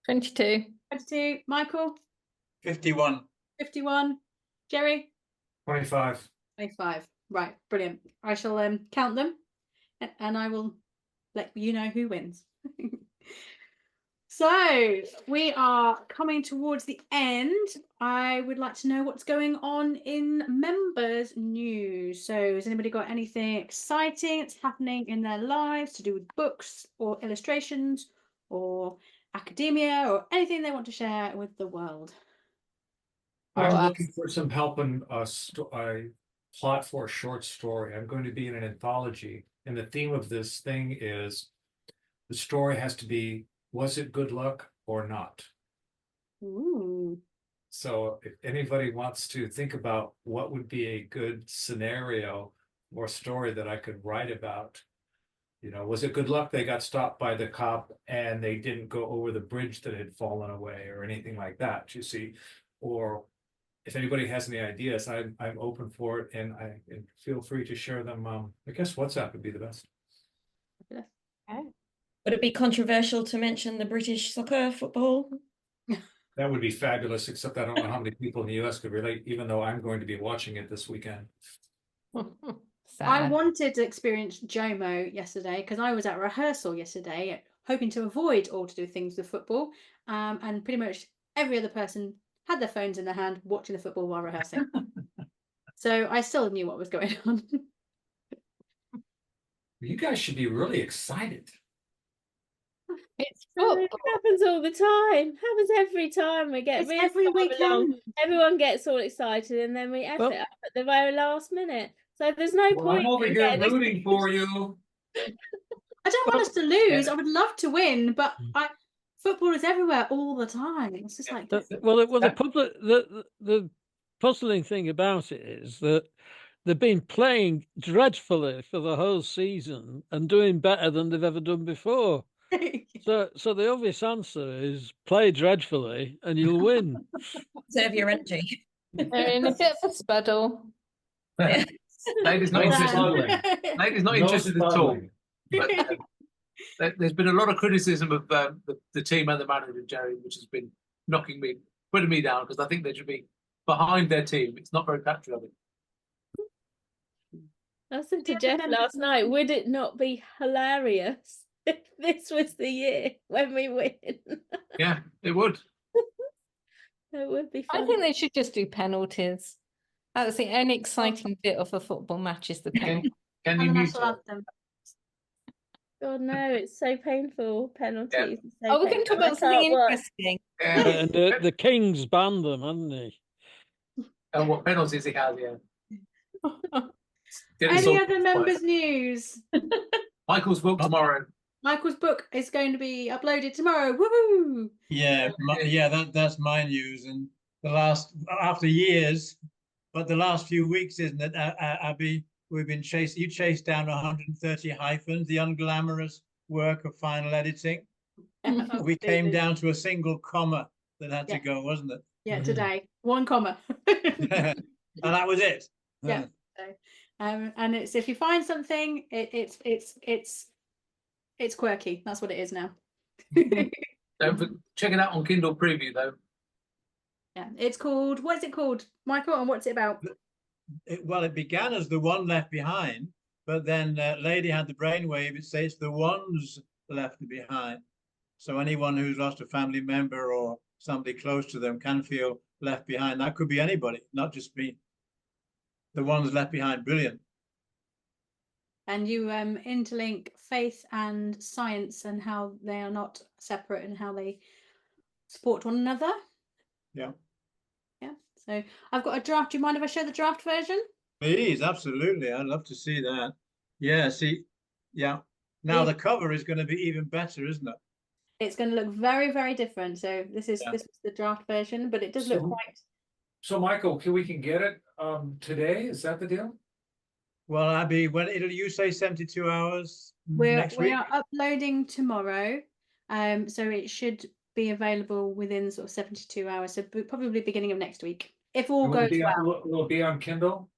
22. 22. Michael? 51. 51. Jerry? 25. 25. Right, brilliant. I shall count them, and I will let you know who wins. So we are coming towards the end. I would like to know what's going on in members news. So has anybody got anything exciting that's happening in their lives to do with books or illustrations or academia or anything they want to share with the world? I'm looking for some help in a plot for a short story. I'm going to be in an anthology, and the theme of this thing is the story has to be, was it good luck or not? Ooh. So if anybody wants to think about what would be a good scenario or story that I could write about, was it good luck they got stopped by the cop and they didn't go over the bridge that had fallen away or anything like that, you see? Or if anybody has any ideas, I'm open for it, and feel free to share them. I guess WhatsApp would be the best. Okay. Would it be controversial to mention the British soccer football? That would be fabulous, except I don't know how many people in the US could relate, even though I'm going to be watching it this weekend. I wanted to experience JOMO yesterday because I was at rehearsal yesterday, hoping to avoid all to do things with football, and pretty much every other person had their phones in their hand, watching the football while rehearsing. So I still knew what was going on. You guys should be really excited. It's football. It happens all the time. Happens every time we get really every weekend. Everyone gets all excited, and then we F it up at the very last minute. So there's no point. I'm over here rooting for you. I don't want us to lose. I would love to win, but football is everywhere all the time. It's just like the puzzling thing about it is that they've been playing dreadfully for the whole season and doing better than they've ever done before. So the obvious answer is play dreadfully and you'll win. Save your energy. They're in a bit of a spuddle. Yeah. Lady's not interested. Lady's not interested at all. But, there's been a lot of criticism of the team and the manager, Jerry, which has been putting me down, because I think they should be behind their team. It's not very patriotic. I said to Jeff last night, would it not be hilarious if this was the year when we win? Yeah, it would. It would be fun. I think they should just do penalties. That's the only exciting bit of a football match is the penalty. Can you mute her? God, no, it's so painful. Penalties. Yeah. We can talk about something interesting. Yeah. And the King's banned them, hasn't he? And what penalties he has, yeah. Any other members' news? Michael's book tomorrow. Michael's book is going to be uploaded tomorrow. Woohoo! Yeah, that's my news. And the last, after years, but the last few weeks, isn't it, Abby? We've been you chased down 130 hyphens, the unglamorous work of final editing. We came down to a single comma that had to go, wasn't it? Yeah, today. 1 comma. And that was it. Yeah. So, and it's, if you find something, it's quirky. That's what it is now. Don't check it out on Kindle Preview though. Yeah, it's called, what is it called, Michael, and what's it about? It began as The One Left Behind, but then Lady had the brainwave. It says The Ones Left Behind. So anyone who's lost a family member or somebody close to them can feel left behind. That could be anybody, not just me. The Ones Left Behind, brilliant. And you interlink faith and science and how they are not separate and how they support one another. Yeah. Yeah. So I've got a draft. Do you mind if I show the draft version? Please, absolutely. I'd love to see that. Yeah, see, yeah. Now the cover is going to be even better, isn't it? It's going to look very, very different. So this is the draft version, but it does look quite. So Michael, we can get it today? Is that the deal? Well, Abby, when you say 72 hours next week? We are uploading tomorrow, so it should be available within sort of 72 hours. So probably beginning of next week, if all goes well. Will it be on Kindle?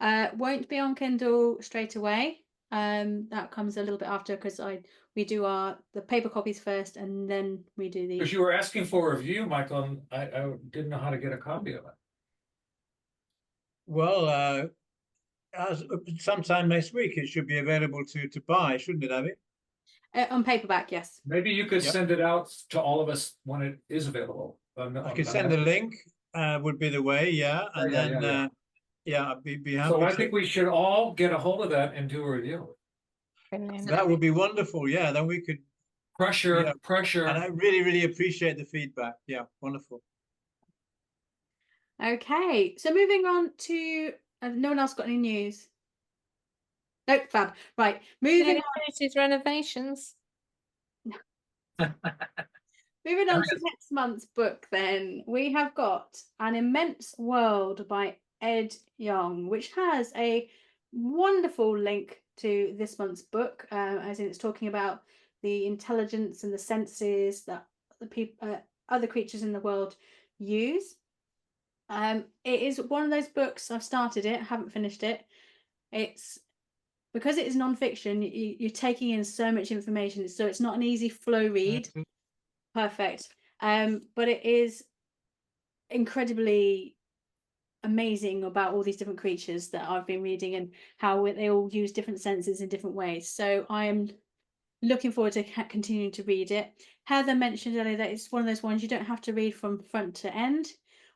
Won't be on Kindle straight away. That comes a little bit after, because we do the paper copies first, and then we do the. Because you were asking for a review, Michael, and I didn't know how to get a copy of it. Well, sometime next week it should be available to buy, shouldn't it, Abby? On paperback, yes. Maybe you could send it out to all of us when it is available. I could send a link. Would be the way, yeah, and I'd be happy. So I think we should all get a hold of that and do a review. That would be wonderful. Yeah, then we could pressure. And I really, really appreciate the feedback. Yeah, wonderful. Okay, so moving on to no one else got any news. Nope, fab. Right, moving on. His renovations. Moving on to next month's book, then we have got An Immense World by Ed Yong, which has a wonderful link to this month's book, as in it's talking about the intelligence and the senses that other creatures in the world use. It is one of those books. I've started it, haven't finished it. It's because it is non-fiction, you're taking in so much information, so it's not an easy flow read. Perfect. But it is incredibly amazing about all these different creatures that I've been reading and how they all use different senses in different ways. So I am looking forward to continuing to read it. Heather mentioned earlier that it's one of those ones you don't have to read from front to end,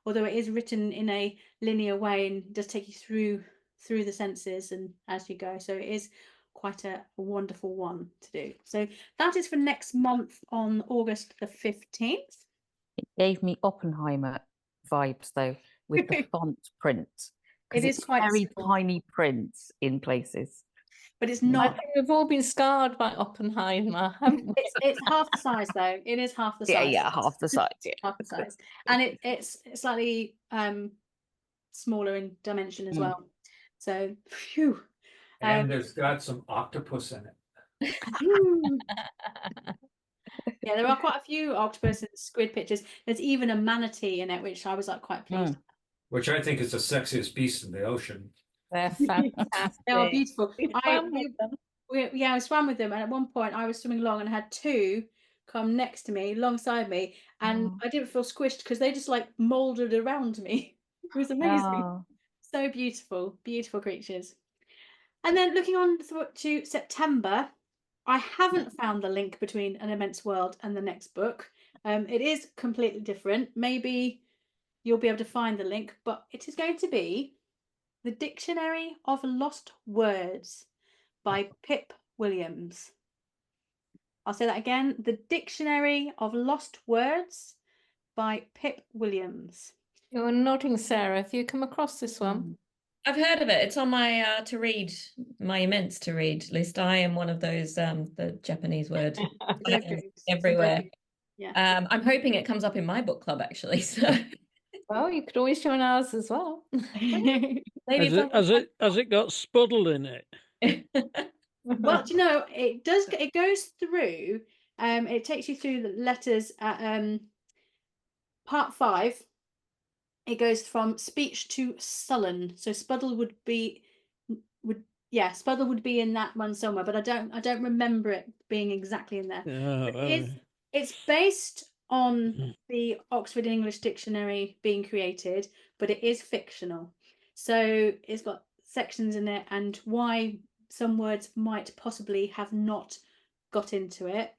although it is written in a linear way and does take you through the senses and as you go. So it is quite a wonderful one to do. So that is for next month on August the 15th. It gave me Oppenheimer vibes though, with the font print. It is quite very small, tiny print in places. but it's I not. think we've all been scarred by Oppenheimer, haven't we? It's half the size though. It is half the size. Yeah, half the size. Yeah. Half the size, and it's slightly smaller in dimension as well. So, phew. And there's got some octopus in it. Yeah, there are quite a few octopus and squid pictures. There's even a manatee in it, which I was like quite pleased. Which I think is the sexiest beast in the ocean. They're fantastic. They are beautiful. We swam with them. Yeah, I swam with them, and at one point I was swimming along and I had two come next to me, alongside me, and I didn't feel squished because they just like molded around me. It was amazing. Oh. So beautiful, beautiful creatures. And then looking on to September, I haven't found the link between An Immense World and the next book. It is completely different. Maybe you'll be able to find the link, but it is going to be The Dictionary of Lost Words by Pip Williams. I'll say that again. The Dictionary of Lost Words by Pip Williams. You're nodding, Sarah. Have you come across this one? I've heard of it. It's on my to read, my immense to read list. I am one of those the Japanese word everywhere. Yeah. I'm hoping it comes up in my book club actually. So Well, you could always join ours as well. maybe Has it got spuddle in it? Well, do you know, it does. It goes through. It takes you through the letters at part 5. It goes from speech to sullen. So spuddle would be spuddle would be in that one somewhere, but I don't remember it being exactly in there. It's based on the Oxford English Dictionary being created, but it is fictional. So it's got sections in it and why some words might possibly have not got into it.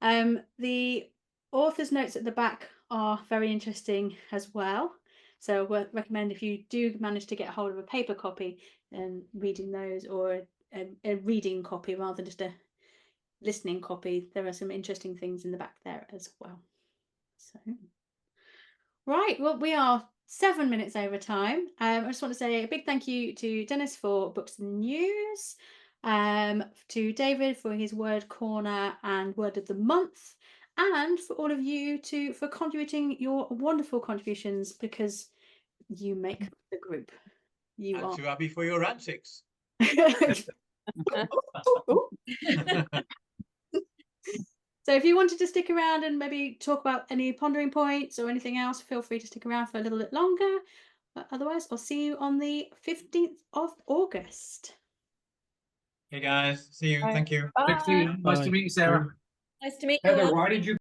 The author's notes at the back are very interesting as well. So I recommend if you do manage to get a hold of a paper copy and reading those, or a reading copy rather than just a listening copy. There are some interesting things in the back there as well. So, right, well, we are 7 minutes over time. I just want to say a big thank you to Denis for Books and News, to David for his Word Corner and Word of the Month, and for all of you for contributing your wonderful contributions, because you make the group. And to Abby for your antics. So if you wanted to stick around and maybe talk about any pondering points or anything else, feel free to stick around for a little bit longer. But otherwise, I'll see you on the 15th of August. Hey guys, see you. Thank you. Nice to meet you, Sarah. Nice to meet you. Heather, why did you